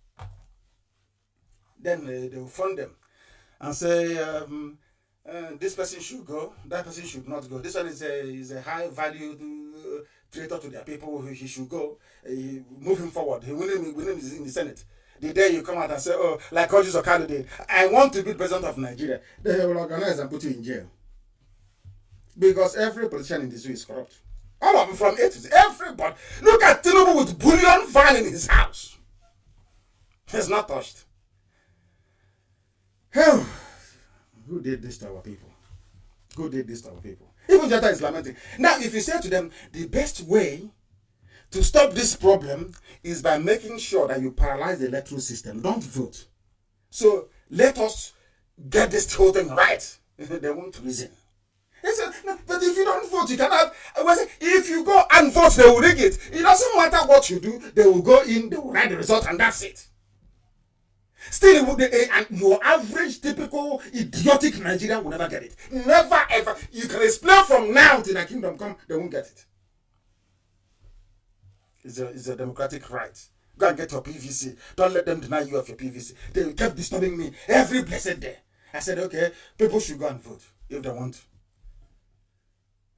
Then they will fund them and say, this person should go, that person should not go. This one is a high value traitor to their people, he should go. Move him forward. He win him in the Senate. The day you come out and say, oh, like Kanu or Kanu did, I want to be president of Nigeria, they will organize and put you in jail. Because every politician in the zoo is corrupt. All of them from A to Z. Everybody. Look at Tinubu with bullion van in his house. He's not touched. Who did this to our people? Who did this to our people? Even Jata is lamenting. Now, if you say to them, the best way to stop this problem is by making sure that you paralyze the electoral system. Don't vote. So let us get this whole thing right. They won't reason. They said, no, but if you don't vote, you cannot. If you go and vote, they will rig it. It doesn't matter what you do. They will go in, they will write the result, and that's it. Still, and your average, typical, idiotic Nigerian will never get it. Never, ever. You can explain from now till the kingdom come, they won't get it. It's a democratic right. Go and get your PVC. Don't let them deny you of your PVC. They kept disturbing me every blessed day. I said, okay, people should go and vote if they want to.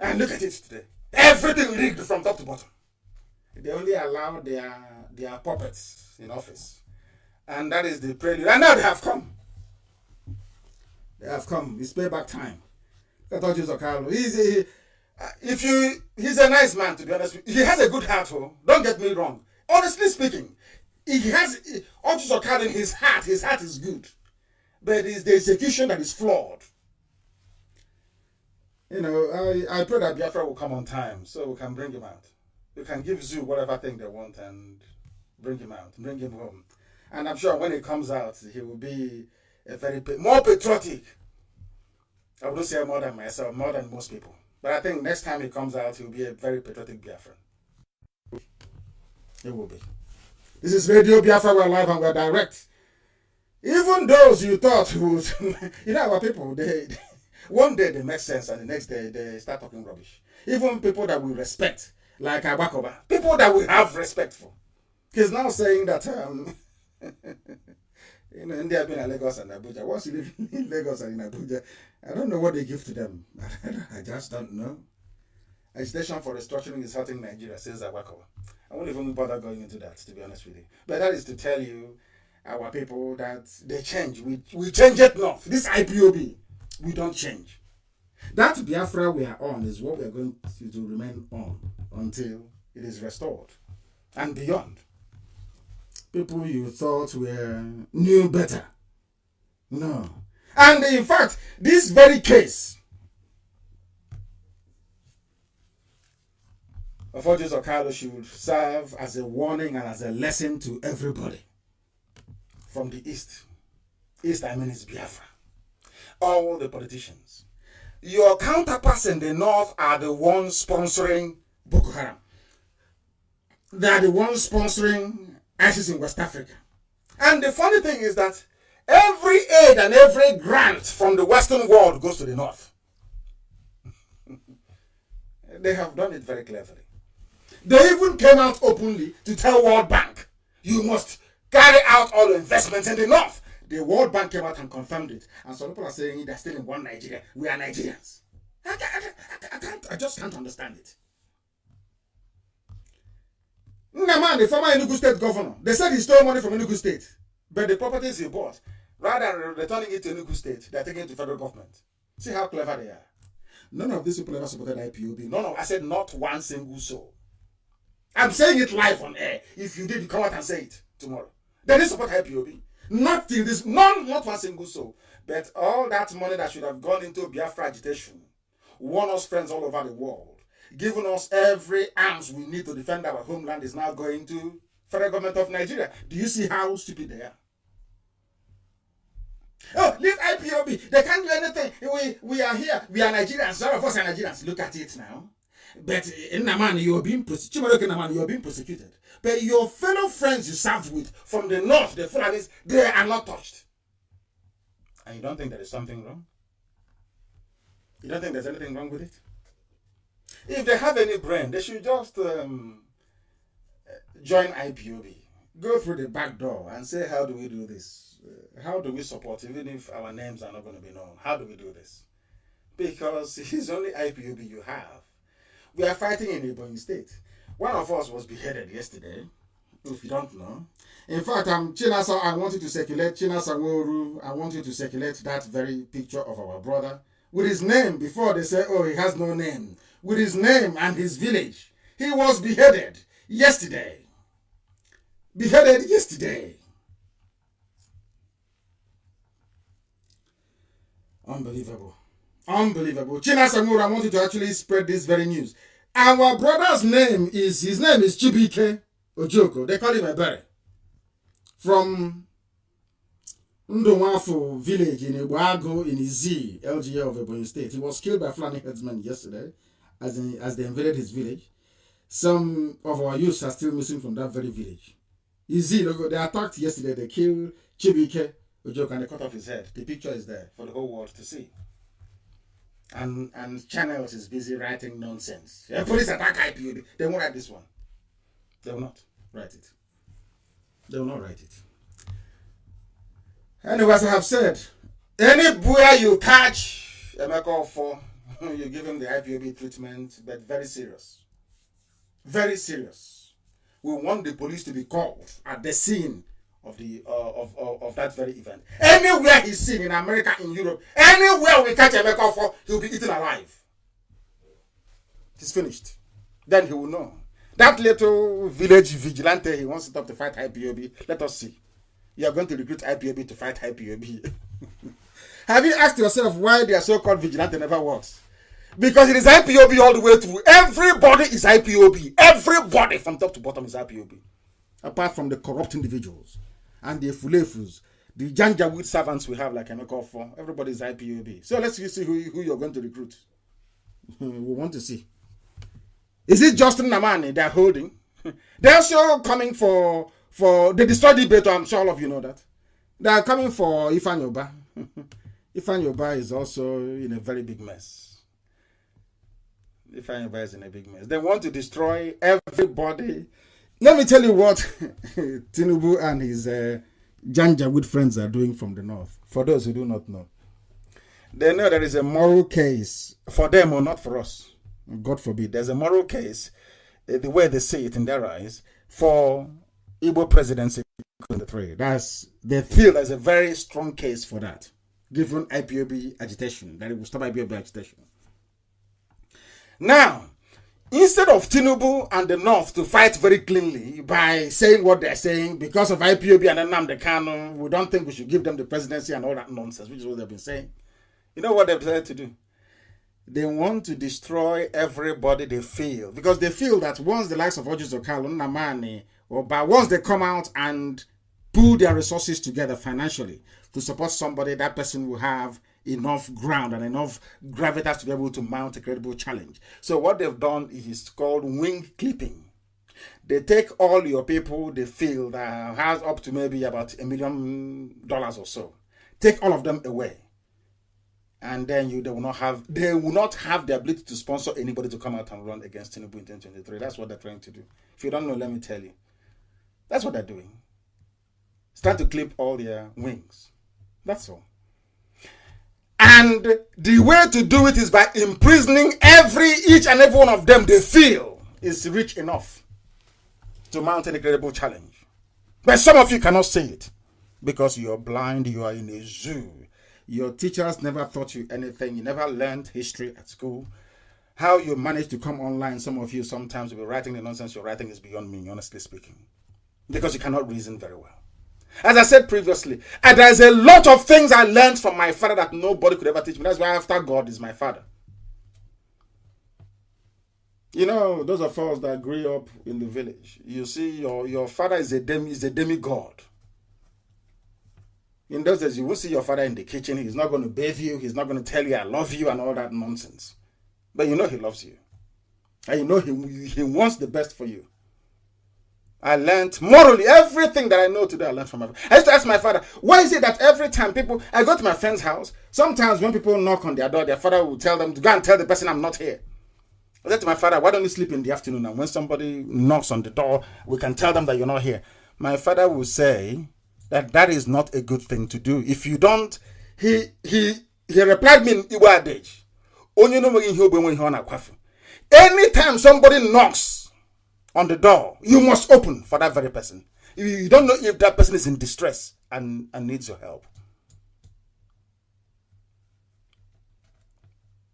And look at it today. Everything rigged from top to bottom. They only allow their puppets in office. And that is the prelude. And now they have come. They have come. It's payback time. I thought you Carlo. He's a nice man, to be honest with you. He has a good heart, don't get me wrong. Honestly speaking, he has Carlo in his heart. His heart is good. But it's the execution that is flawed. You know, I pray that Biafra will come on time so we can bring him out. We can give Zoo whatever thing they want and bring him out, bring him home. And I'm sure when he comes out, he will be a very more patriotic. I wouldn't say more than myself, more than most people. But I think next time he comes out, he will be a very patriotic Biafran. It will be. This is Radio Biafra, we're live and we're direct. Even those you thought would, our people, one day they make sense and the next day they start talking rubbish. Even people that we respect, like Abakoba, people that we have respect for. He's now saying that, India have been in Lagos and Abuja. Once you live in Lagos and in Abuja, I don't know what they give to them. I just don't know. Agitation for restructuring is hurting Nigeria, says Abakoba. I won't even bother going into that, to be honest with you. But that is to tell you, our people, that they change. We change it not. This IPOB, we don't change. That Biafra we are on is what we are going to remain on until it is restored and beyond. People you thought knew better. No. And in fact, this very case of Ojos Okado should serve as a warning and as a lesson to everybody from the East. East, I mean, is Biafra. All the politicians. Your counterparts in the North are the ones sponsoring Boko Haram. They are the ones sponsoring ISIS in West Africa. And the funny thing is that every aid and every grant from the Western world goes to the North. They have done it very cleverly. They even came out openly to tell World Bank, you must carry out all the investments in the North. The World Bank came out and confirmed it. And some people are saying they're still in one Nigeria. We are Nigerians. I just can't understand it. Nnamdi, the former Enugu State governor, they said he stole money from Enugu State. But the properties he bought, rather than returning it to Enugu State, they're taking it to federal government. See how clever they are. None of these people ever supported IPOB. I said not one single soul. I'm saying it live on air. If you did, you come out and say it tomorrow. They didn't support IPOB. Not till this, not one single soul. But all that money that should have gone into Biafra agitation, won us friends all over the world, given us every arms we need to defend our homeland, is now going to federal government of Nigeria. Do you see how stupid they are? Oh, leave IPOB. They can't do anything. We are here. We are Nigerians. All of us are Nigerians. Look at it now. But in Nnamdi, you're being prosecuted. But your fellow friends you served with from the north, the Fulanis, they are not touched. And you don't think there is something wrong? You don't think there's anything wrong with it? If they have any brain, they should just join IPOB. Go through the back door and say, how do we do this? How do we support, even if our names are not going to be known? How do we do this? Because it's only IPOB you have. We are fighting in Ebonyi State. One of us was beheaded yesterday, if you don't know. In fact, Chinasa, I want you to circulate, Chinasa Woru, I want you to circulate that very picture of our brother with his name before they say, oh, he has no name. With his name and his village. He was beheaded yesterday. Beheaded yesterday. Unbelievable. Unbelievable. Chinasa Woru, I want you to actually spread this very news. Our brother's name is Chibike Ojoko. They call him Ebere. From Ndonwafo village in Ibuago in Izi, LGA of Ebonyi State. He was killed by Fulani headsmen yesterday as they invaded his village. Some of our youths are still missing from that very village. Izi, they attacked yesterday. They killed Chibike Ojoko and they cut off his head. The picture is there for the whole world to see. And Channels is busy writing nonsense. The police attack IPOB. They won't write this one. They will not write it. They will not write it. Anyway, as I have said, anywhere you catch Emeka for, you give him the IPOB treatment, but very serious. Very serious. We want the police to be called at the scene of the of that very event. Anywhere he's seen in America, in Europe, anywhere we catch Emeka for, he'll be eaten alive. He's finished. Then he will know. That little village vigilante he wants it up to fight IPOB. Let us see. You are going to recruit IPOB to fight IPOB. Have you asked yourself why their so-called vigilante never works? Because it is IPOB all the way through. Everybody is IPOB. Everybody from top to bottom is IPOB. Apart from the corrupt individuals and the fulefus, the Janjaweed servants we have like Emeka for, everybody is IPOB. So let's see who you're going to recruit. We want to see. Is it Justin Nnamdi they're holding? They're also coming for they destroyed the debate. I'm sure all of you know that. They're coming for Ifeanyi Ubah. Ifeanyi Ubah is also in a very big mess. Ifeanyi Ubah is in a big mess. They want to destroy everybody. Let me tell you what Tinubu and his Janjaweed friends are doing from the north. For those who do not know. They know there is a moral case for them or not for us. God forbid. There's a moral case, the way they see it in their eyes, for Igbo presidency in the three. They feel there's a very strong case for that, given IPOB agitation, that it will stop IPOB agitation. Now, instead of Tinubu and the North to fight very cleanly by saying what they're saying, because of IPOB and Nnamdi Kanu, we don't think we should give them the presidency and all that nonsense, which is what they've been saying. You know what they've decided to do? They want to destroy everybody they feel. Because they feel that once the likes of Ojus Okalu, Nnamdi, once they come out and pull their resources together financially to support somebody, that person will have enough ground and enough gravitas to be able to mount a credible challenge. So what they've done is called wing clipping. They take all your people they feel that has up to maybe about $1 million or so. Take all of them away. And then they will not have the ability to sponsor anybody to come out and run against Tinubu in 2023. That's what they're trying to do. If you don't know, let me tell you. That's what they're doing. Start to clip all their wings. That's all. And the way to do it is by imprisoning each and every one of them they feel is rich enough to mount an incredible challenge. But some of you cannot see it because you're blind, you are in a zoo. Your teachers never taught you anything. You never learned history at school. How you manage to come online, some of you sometimes will be writing the nonsense you're writing is beyond me, honestly speaking. Because you cannot reason very well. As I said previously, there's a lot of things I learned from my father that nobody could ever teach me. That's why after God is my father. You know, those of us that grew up in the village, you see your father is a demigod. In those days, you will see your father in the kitchen. He's not going to bathe you. He's not going to tell you, I love you and all that nonsense. But you know he loves you. And you know he wants the best for you. I learned morally everything that I know today. I learned from my father. I used to ask my father, why is it that every time I go to my friend's house, sometimes when people knock on their door, their father will tell them to go and tell the person I'm not here. I said to my father, why don't you sleep in the afternoon? And when somebody knocks on the door, we can tell them that you're not here. My father will say that is not a good thing to do. If you don't, he replied me in Iwa adage. Anytime somebody knocks on the door, you must open for that very person. You don't know if that person is in distress and needs your help.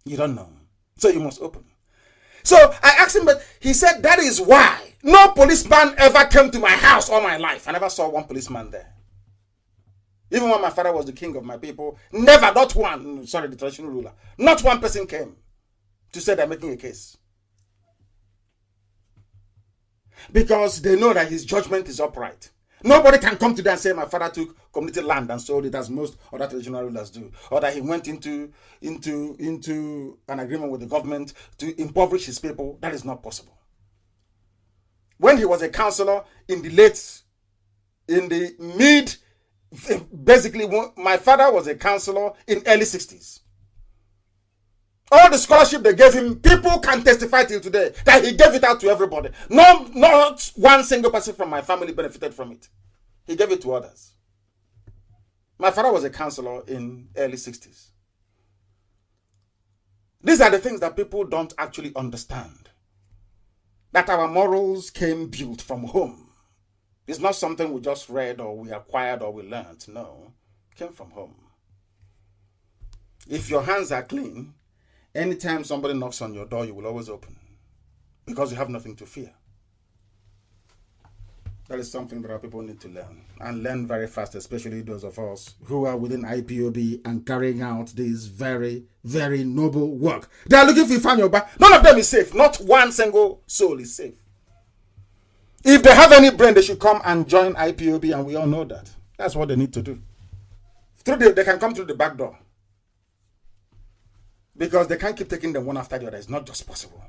You don't know. So you must open. So I asked him, but he said that is why no policeman ever came to my house all my life. I never saw one policeman there. Even when my father was the king of my people, never, not one, sorry, the traditional ruler, not one person came to say they're making a case. Because they know that his judgment is upright. Nobody can come to them and say my father took community land and sold it as most other traditional rulers do. Or that he went into an agreement with the government to impoverish his people. That is not possible. When he was a councillor basically my father was a councillor in early 60s. All the scholarship they gave him, people can testify till today that he gave it out to everybody. Not one single person from my family benefited from it. He gave it to others. My father was a councillor in early 60s. These are the things that people don't actually understand. That our morals came built from home. It's not something we just read or we acquired or we learned. No, it came from home. If your hands are clean, anytime somebody knocks on your door, you will always open. Because you have nothing to fear. That is something that our people need to learn. And learn very fast, especially those of us who are within IPOB and carrying out this very, very noble work. They are looking for Ifanyoba. None of them is safe. Not one single soul is safe. If they have any brain, they should come and join IPOB, and we all know that. That's what they need to do. They can come through the back door. Because they can't keep taking them one after the other. It's not just possible.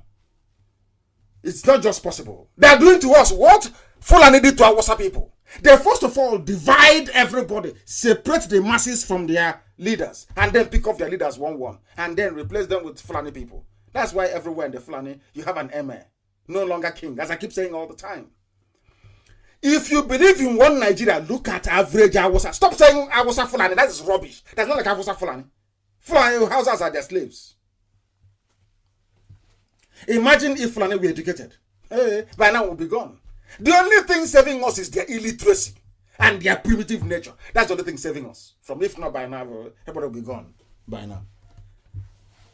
It's not just possible. They are doing to us what Fulani did to our Hausa people. They first of all divide everybody, separate the masses from their leaders, and then pick off their leaders one, and then replace them with Fulani people. That's why everywhere in the Fulani, you have an emir, no longer king, as I keep saying all the time. If you believe in one Nigeria, look at average Hausa. Stop saying Hausa Fulani. That is rubbish. That's not like Hausa Fulani. Fulani Hausas are their slaves. Imagine if Fulani were educated. By now we'll be gone. The only thing saving us is their illiteracy and their primitive nature. That's the only thing saving us. If not by now, everybody will be gone by now.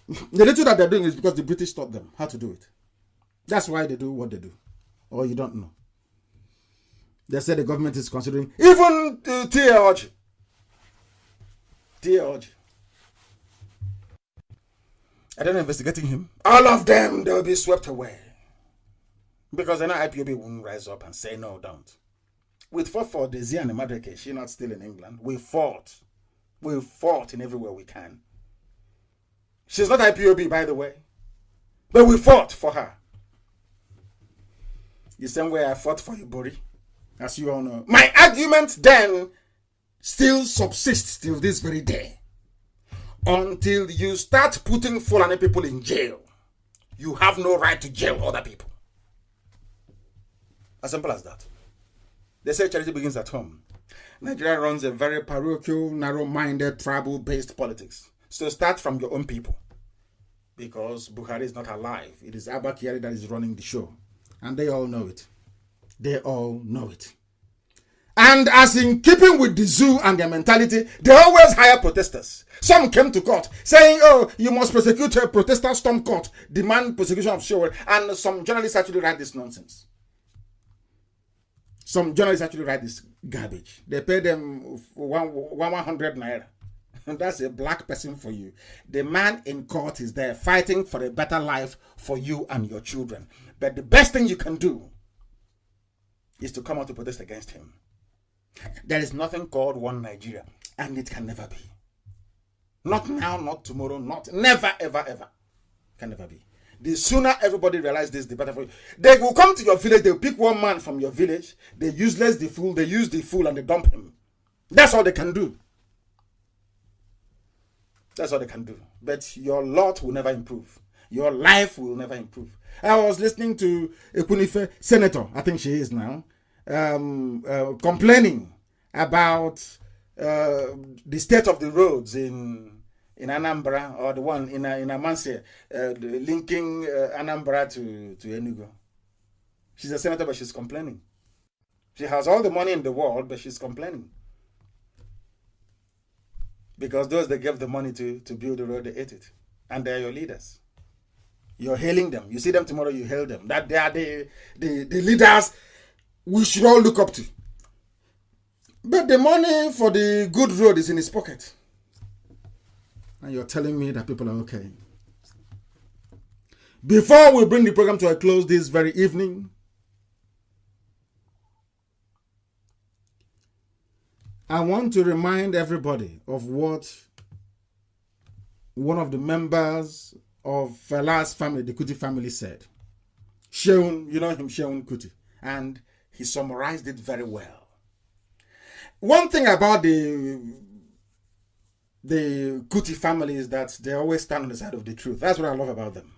The little that they're doing is because the British taught them how to do it. That's why they do what they do. Or you don't know. They said the government is considering even T.A. Are they not investigating him? All of them, they'll be swept away. Because then IPOB won't rise up and say, no, don't. We fought for Desi and Madreke. She's not still in England. We fought. We fought in everywhere we can. She's not IPOB, by the way. But we fought for her. The same way I fought for Ibori. As you all know. My argument then still subsists till this very day. Until you start putting Fulani people in jail, you have no right to jail other people. As simple as that. They say charity begins at home. Nigeria runs a very parochial, narrow-minded, tribal-based politics. So start from your own people. Because Buhari is not alive. It is Abba Kyari that is running the show. And they all know it. They all know it. And as in keeping with the zoo and their mentality, they always hire protesters. Some came to court saying, oh, you must prosecute a protester storm court, demand prosecution of Shower. And some journalists actually write this nonsense. Some journalists actually write this garbage. They pay them 100 naira. And that's a black person for you. The man in court is there fighting for a better life for you and your children. But the best thing you can do is to come out to protest against him. There is nothing called one Nigeria, and it can never be. Not now, not tomorrow, never, ever, ever. Can never be. The sooner everybody realizes this, the better for you. They will come to your village, they'll pick one man from your village, they useless the fool, they use the fool and they dump him. That's all they can do. That's all they can do. But your lot will never improve. Your life will never improve. I was listening to Ekunife, senator, I think she is now, complaining about the state of the roads in Anambra, or the one in Amanse, linking Anambra to Enugu. She's a senator, but she's complaining. She has all the money in the world, but she's complaining. Because those that gave the money to build the road, they ate it. And they're your leaders. You're hailing them. You see them tomorrow, you hail them. That they are the leaders we should all look up to. But the money for the good road is in his pocket. And you're telling me that people are okay. Before we bring the program to a close this very evening, I want to remind everybody of what one of the members of Fela's family, the Kuti family, said. Sheun, you know him, Sheun Kuti. And he summarized it very well. One thing about the Kuti family is that they always stand on the side of the truth. That's what I love about them.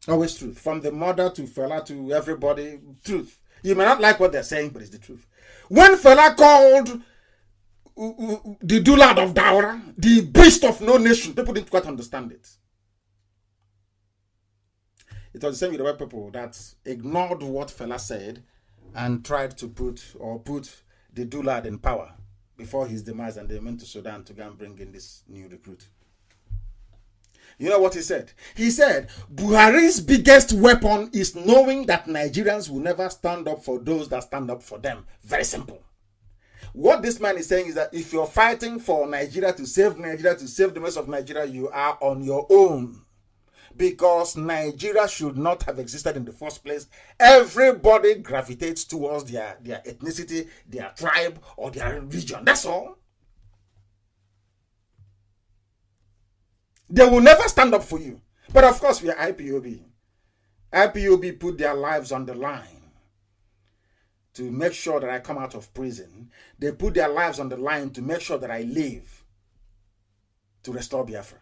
Always truth. From the mother to Fela to everybody, truth. You may not like what they're saying, but it's the truth. When Fela called the Dulad of Daura the beast of no nation, people didn't quite understand it. It was the same with the white people that ignored what Fela said and tried to put the Dulad in power before his demise, and they went to Sudan to go and bring in this new recruit. You know what he said? He said, Buhari's biggest weapon is knowing that Nigerians will never stand up for those that stand up for them. Very simple. What this man is saying is that if you're fighting for Nigeria, to save the rest of Nigeria, you are on your own. Because Nigeria should not have existed in the first place. Everybody gravitates towards their ethnicity, their tribe, or their region. That's all. They will never stand up for you. But of course, we are IPOB. IPOB put their lives on the line to make sure that I come out of prison. They put their lives on the line to make sure that I live to restore Biafra.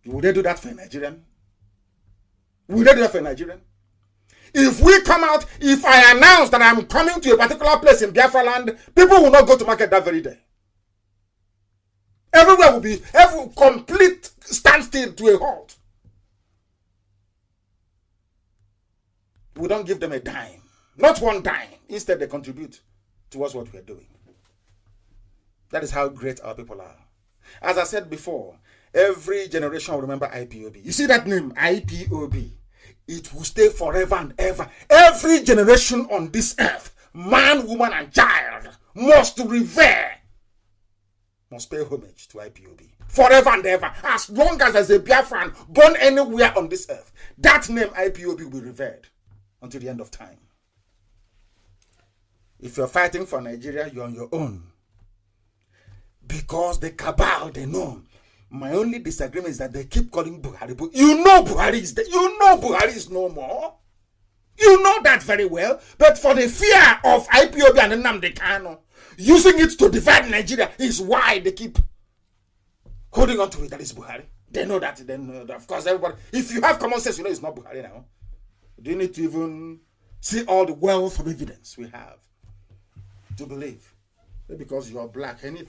Would they do that for a Nigerian? Would they do that for a Nigerian? If we come out, if I announce that I'm coming to a particular place in Biafra land, people will not go to market that very day. Everywhere will be complete standstill to a halt. We don't give them a dime. Not one dime. Instead, they contribute towards what we are doing. That is how great our people are. As I said before, every generation will remember IPOB. You see that name, IPOB? It will stay forever and ever. Every generation on this earth, man, woman, and child, must revere, must pay homage to IPOB. Forever and ever. As long as there's a Biafran born anywhere on this earth, that name IPOB will be revered until the end of time. If you're fighting for Nigeria, you're on your own. Because the cabal, they know. My only disagreement is that they keep calling Buhari. You know Buhari is there. You know Buhari is no more. You know that very well. But for the fear of IPOB and Nnamdi Kanu, using it to divide Nigeria is why they keep holding on to it. That is Buhari. They know that. They know that. Of course, everybody. If you have common sense, you know it's not Buhari now. Do you need to even see all the wealth of evidence we have to believe Because you're black. Any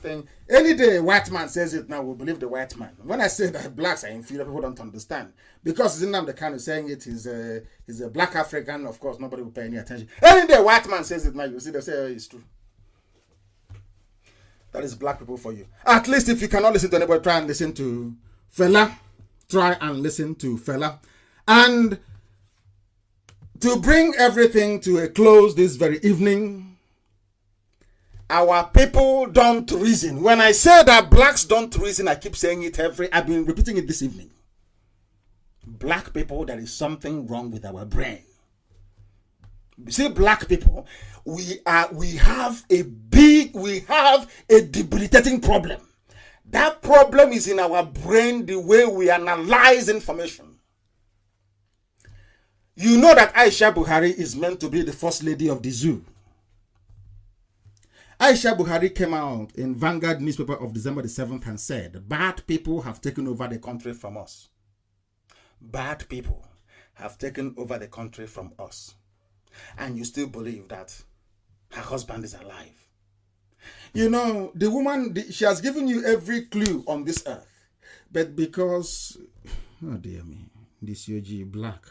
day a white man says it now, we'll believe the white man. When I say that blacks are inferior, people don't understand. Because Nnamdi Kanu saying it, he's a black African, of course, nobody will pay any attention. Any day a white man says it now, you see, they say, oh, it's true. That is black people for you. At least if you cannot listen to anybody, try and listen to Fela. Try and listen to Fela. And to bring everything to a close this very evening, our people don't reason. When I say that blacks don't reason, I keep saying it I've been repeating it this evening. Black people, there is something wrong with our brain. You see, black people, we have a debilitating problem. That problem is in our brain, the way we analyze information. You know that Aisha Buhari is meant to be the first lady of the zoo. Aisha Buhari came out in Vanguard newspaper of December the 7th and said, bad people have taken over the country from us. Bad people have taken over the country from us. And you still believe that her husband is alive. You know, the woman, she has given you every clue on this earth. But because, oh dear me, this UG, black.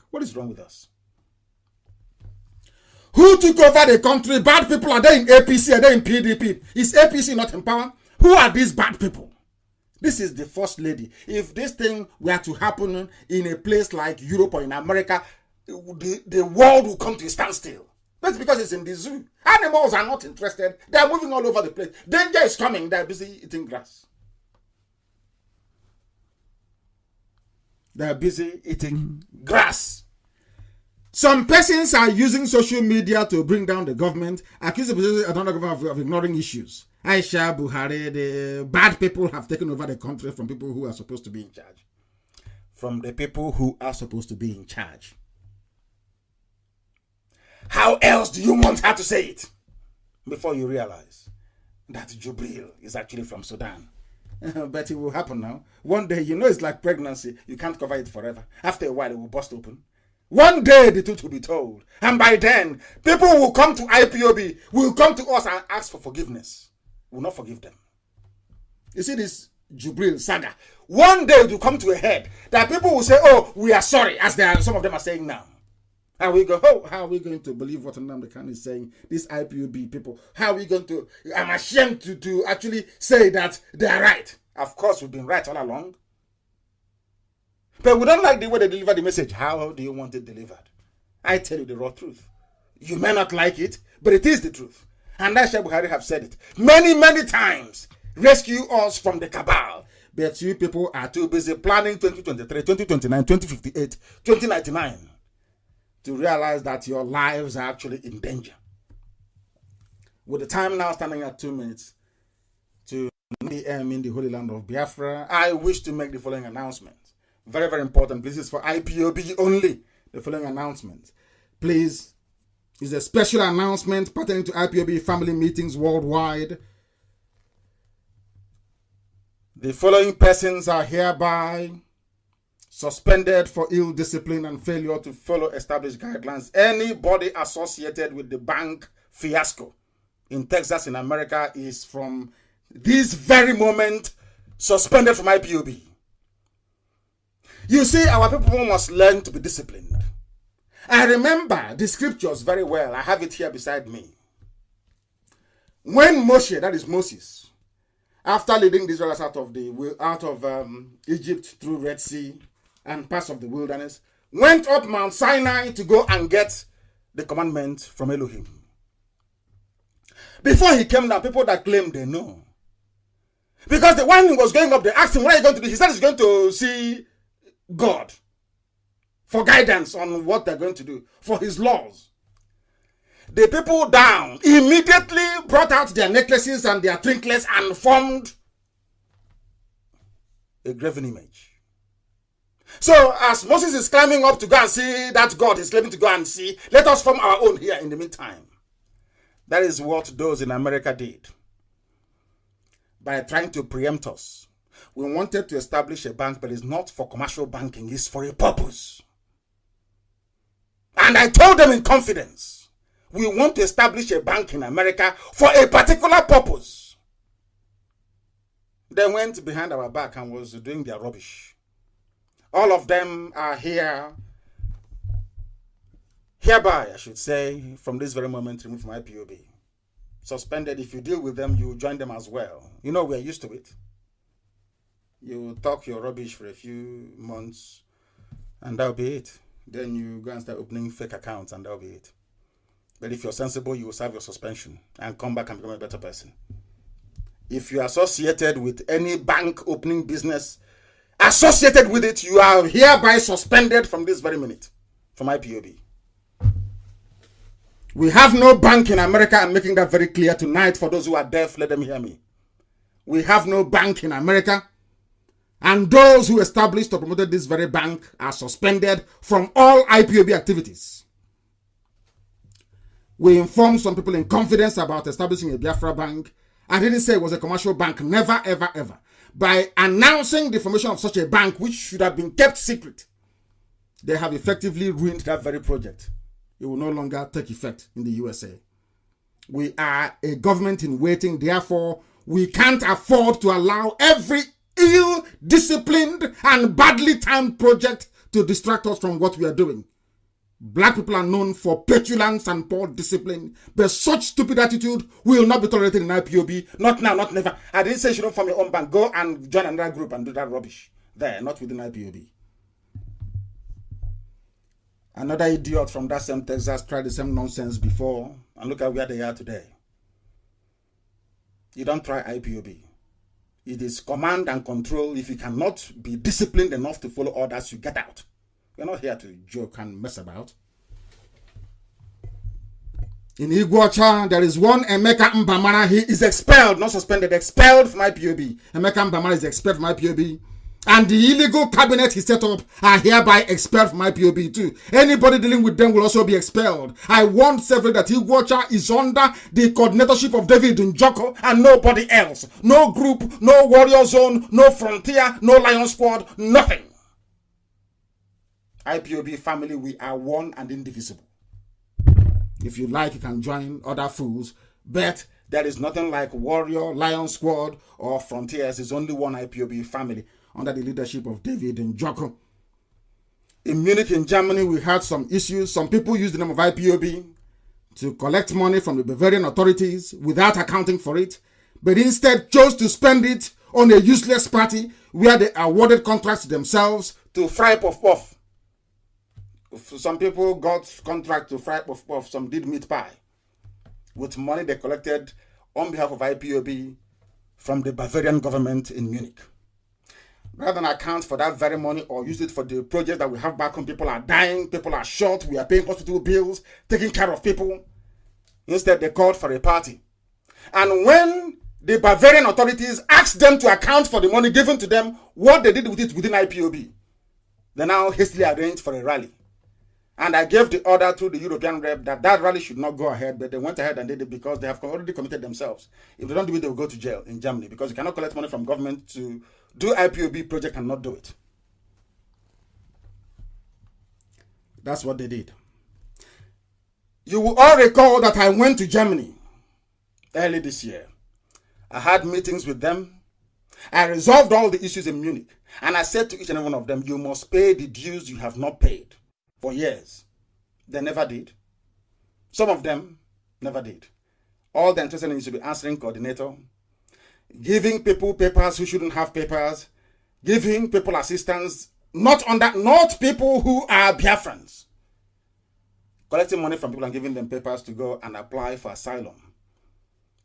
What is wrong with us? Who took over the country? Bad people. Are they in APC? Are they in PDP? Is APC not in power? Who are these bad people? This is the first lady. If this thing were to happen in a place like Europe or in America, the world will come to a standstill. That's because it's in the zoo. Animals are not interested. They are moving all over the place. Danger is coming. They are busy eating grass. They are busy eating grass. Some persons are using social media to bring down the government, accuse the government of ignoring issues. Aisha Buhari, the bad people have taken over the country from people who are supposed to be in charge. From the people who are supposed to be in charge. How else do you want her to say it? Before you realize that Jubril is actually from Sudan. But it will happen now. One day, you know, it's like pregnancy. You can't cover it forever. After a while, it will burst open. One day the truth will be told. And by then, people will come to IPOB, will come to us and ask for forgiveness. We will not forgive them. You see this Jubril saga. One day it will come to a head that people will say, oh, we are sorry, as some of them are saying now. And we go, oh, how are we going to believe what Nnamdi Kanu is saying? These IPOB people, how are we going to, I'm ashamed to actually say that they are right. Of course, we've been right all along. But we don't like the way they deliver the message. How do you want it delivered? I tell you the raw truth. You may not like it, but it is the truth. And Aisha Buhari have said it many, many times. Rescue us from the cabal. But you people are too busy planning 2023, 2029, 2058, 2099 to realize that your lives are actually in danger. With the time now standing at 2 minutes to 9 AM in the Holy Land of Biafra, I wish to make the following announcement. Very, very important. This is for IPOB only. The following announcement. Please, it's a special announcement pertaining to IPOB family meetings worldwide. The following persons are hereby suspended for ill discipline and failure to follow established guidelines. Anybody associated with the bank fiasco in Texas, in America, is from this very moment suspended from IPOB. You see, our people must learn to be disciplined. I remember the scriptures very well. I have it here beside me. When Moshe, that is Moses, after leading the Israelites out of Egypt through Red Sea and parts of the wilderness, went up Mount Sinai to go and get the commandment from Elohim. Before he came down, people that claimed they know. Because the one who was going up, they asked him, what are you going to do? He said he's going to see God for guidance on what they're going to do, for his laws. The people down immediately brought out their necklaces and their trinkets and formed a graven image. So as Moses is climbing up to go and see that God is claiming to go and see, let us form our own here in the meantime. That is what those in America did. By trying to preempt us. We wanted to establish a bank, but it's not for commercial banking. It's for a purpose. And I told them in confidence, We want to establish a bank in America for a particular purpose. They went behind our back and was doing their rubbish. All of them are here, hereby, I should say, from this very moment, removed from IPOB. Suspended. If you deal with them, you join them as well. You know, we're used to it. You talk your rubbish for a few months, and that'll be it. Then you go and start opening fake accounts, and that'll be it. But if you're sensible, you will serve your suspension and come back and become a better person. If you're associated with any bank opening business, associated with it, you are hereby suspended from this very minute, from IPOB. We have no bank in America. I'm making that very clear tonight. For those who are deaf, let them hear me. We have no bank in America. And those who established or promoted this very bank are suspended from all IPOB activities. We informed some people in confidence about establishing a Biafra bank. I didn't say it was a commercial bank. Never, ever, ever. By announcing the formation of such a bank, which should have been kept secret, they have effectively ruined that very project. It will no longer take effect in the USA. We are a government in waiting. Therefore, we can't afford to allow every ill-disciplined and badly timed project to distract us from what we are doing. Black people are known for petulance and poor discipline, but such stupid attitude will not be tolerated in IPOB. Not now, not never. I didn't say you shouldn't form your own bank. Go and join another group and do that rubbish there, not within IPOB. Another idiot from that same Texas tried the same nonsense before, and look at where they are today. You don't try IPOB. It is command and control. If you cannot be disciplined enough to follow orders, you get out. We're not here to joke and mess about. In Iguacha, there is one Emeka Mbamara. He is expelled, not suspended, expelled from IPOB. Emeka Mbamara is expelled from IPOB. And the illegal cabinet he set up are hereby expelled from IPOB too. Anybody dealing with them will also be expelled. I warned several that Iguacha is under the coordinatorship of David Njoko and nobody else. No group, no warrior zone, no frontier, no lion squad, nothing. IPOB family, we are one and indivisible. If you like, you can join other fools, but there is nothing like warrior, lion squad, or frontiers. It's only one IPOB family under the leadership of David Njoko. In Munich, in Germany, we had some issues. Some people used the name of IPOB to collect money from the Bavarian authorities without accounting for it, but instead chose to spend it on a useless party where they awarded contracts to themselves to fry puff-puff. Some people got contract to fry puff-puff, some did meat pie with money they collected on behalf of IPOB from the Bavarian government in Munich. Rather than account for that very money or use it for the project that we have back home, people are dying, people are short, we are paying hospital bills, taking care of people. Instead, they called for a party. And when the Bavarian authorities asked them to account for the money given to them, what they did with it within IPOB, they now hastily arranged for a rally. And I gave the order to the European rep that that rally should not go ahead, but they went ahead and did it because they have already committed themselves. If they don't do it, they will go to jail in Germany because you cannot collect money from government to do IPOB project and not do it. That's what they did. You will all recall that I went to Germany early this year. I had meetings with them. I resolved all the issues in Munich. And I said to each and every one of them, you must pay the dues you have not paid for years. They never did. Some of them never did. All they're interested in is to be answering coordinator, giving people papers who shouldn't have papers, giving people assistance, not people who are Biafrans, collecting money from people and giving them papers to go and apply for asylum.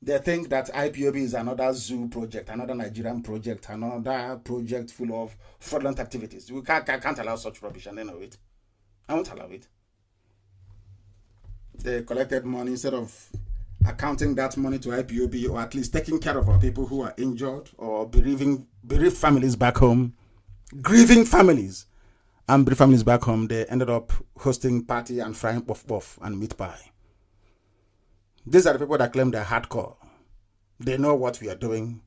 They think that IPOB is another zoo project, another Nigerian project, another project full of fraudulent activities. I can't allow such rubbish, and they know it. I won't allow it. They collected money instead of accounting that money to IPOB, or at least taking care of our people who are injured or bereaved families back home, grieving families and bereaved families back home. They ended up hosting party and frying puff-puff and meat pie. These are the people that claim they're hardcore. They know what we are doing.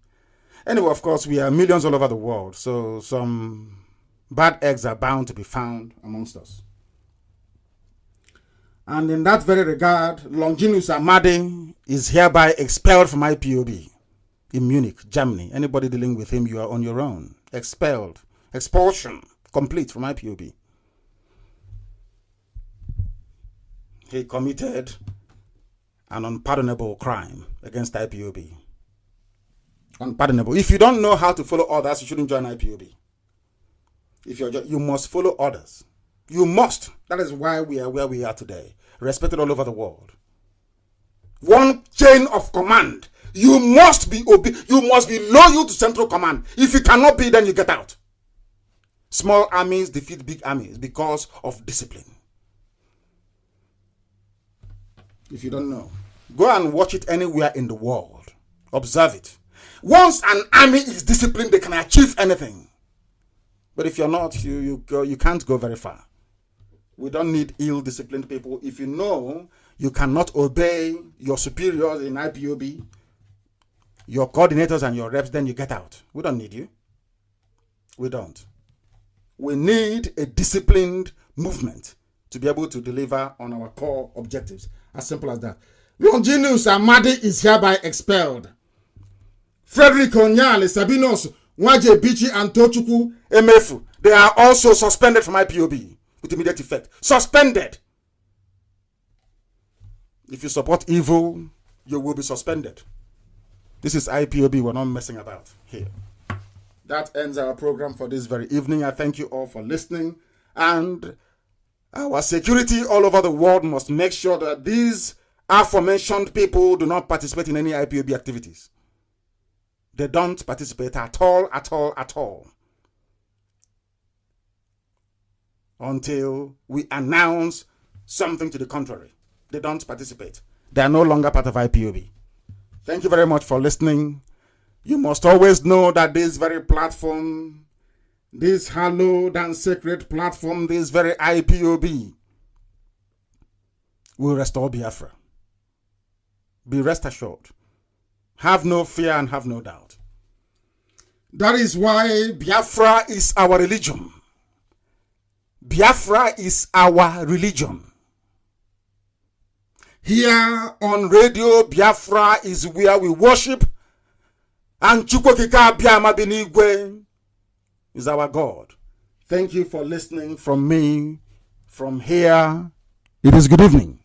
Anyway, of course, we are millions all over the world, so some bad eggs are bound to be found amongst us. And in that very regard, Longinus Amadi is hereby expelled from IPOB in Munich, Germany. Anybody dealing with him, you are on your own. Expelled. Expulsion complete from IPOB. He committed an unpardonable crime against IPOB. Unpardonable. If you don't know how to follow others, you shouldn't join IPOB. You must follow others. You must. That is why we are where we are today. Respected all over the world. One chain of command. You must be loyal to central command. If you cannot be, then you get out. Small armies defeat big armies because of discipline. If you don't know, go and watch it anywhere in the world. Observe it. Once an army is disciplined, they can achieve anything. But if you're not, you can't go very far. We don't need ill-disciplined people. If you know you cannot obey your superiors in IPOB, your coordinators and your reps, then you get out. We don't need you. We don't. We need a disciplined movement to be able to deliver on our core objectives. As simple as that. Longinus Amadi is hereby expelled. Frederick Onyale, Sabinos, Nwaje Bichi, and Tochukwu Emefu, they are also suspended from IPOB with immediate effect. Suspended. If you support evil, you will be suspended. This is IPOB. We're not messing about here. That ends our program for this very evening. I thank you all for listening. And our security all over the world must make sure that these aforementioned people do not participate in any IPOB activities. They don't participate at all, at all, at all. Until we announce something to the contrary. They don't participate. They are no longer part of IPOB. Thank you very much for listening. You must always know that this very platform, this hallowed and sacred platform, this very IPOB, will restore Biafra. Be rest assured. Have no fear and have no doubt. That is why Biafra is our religion. Biafra is our religion. Here on Radio Biafra is where we worship, and Chukwokika Biama Benigwe is our God. Thank you for listening from me. From here, it is good evening.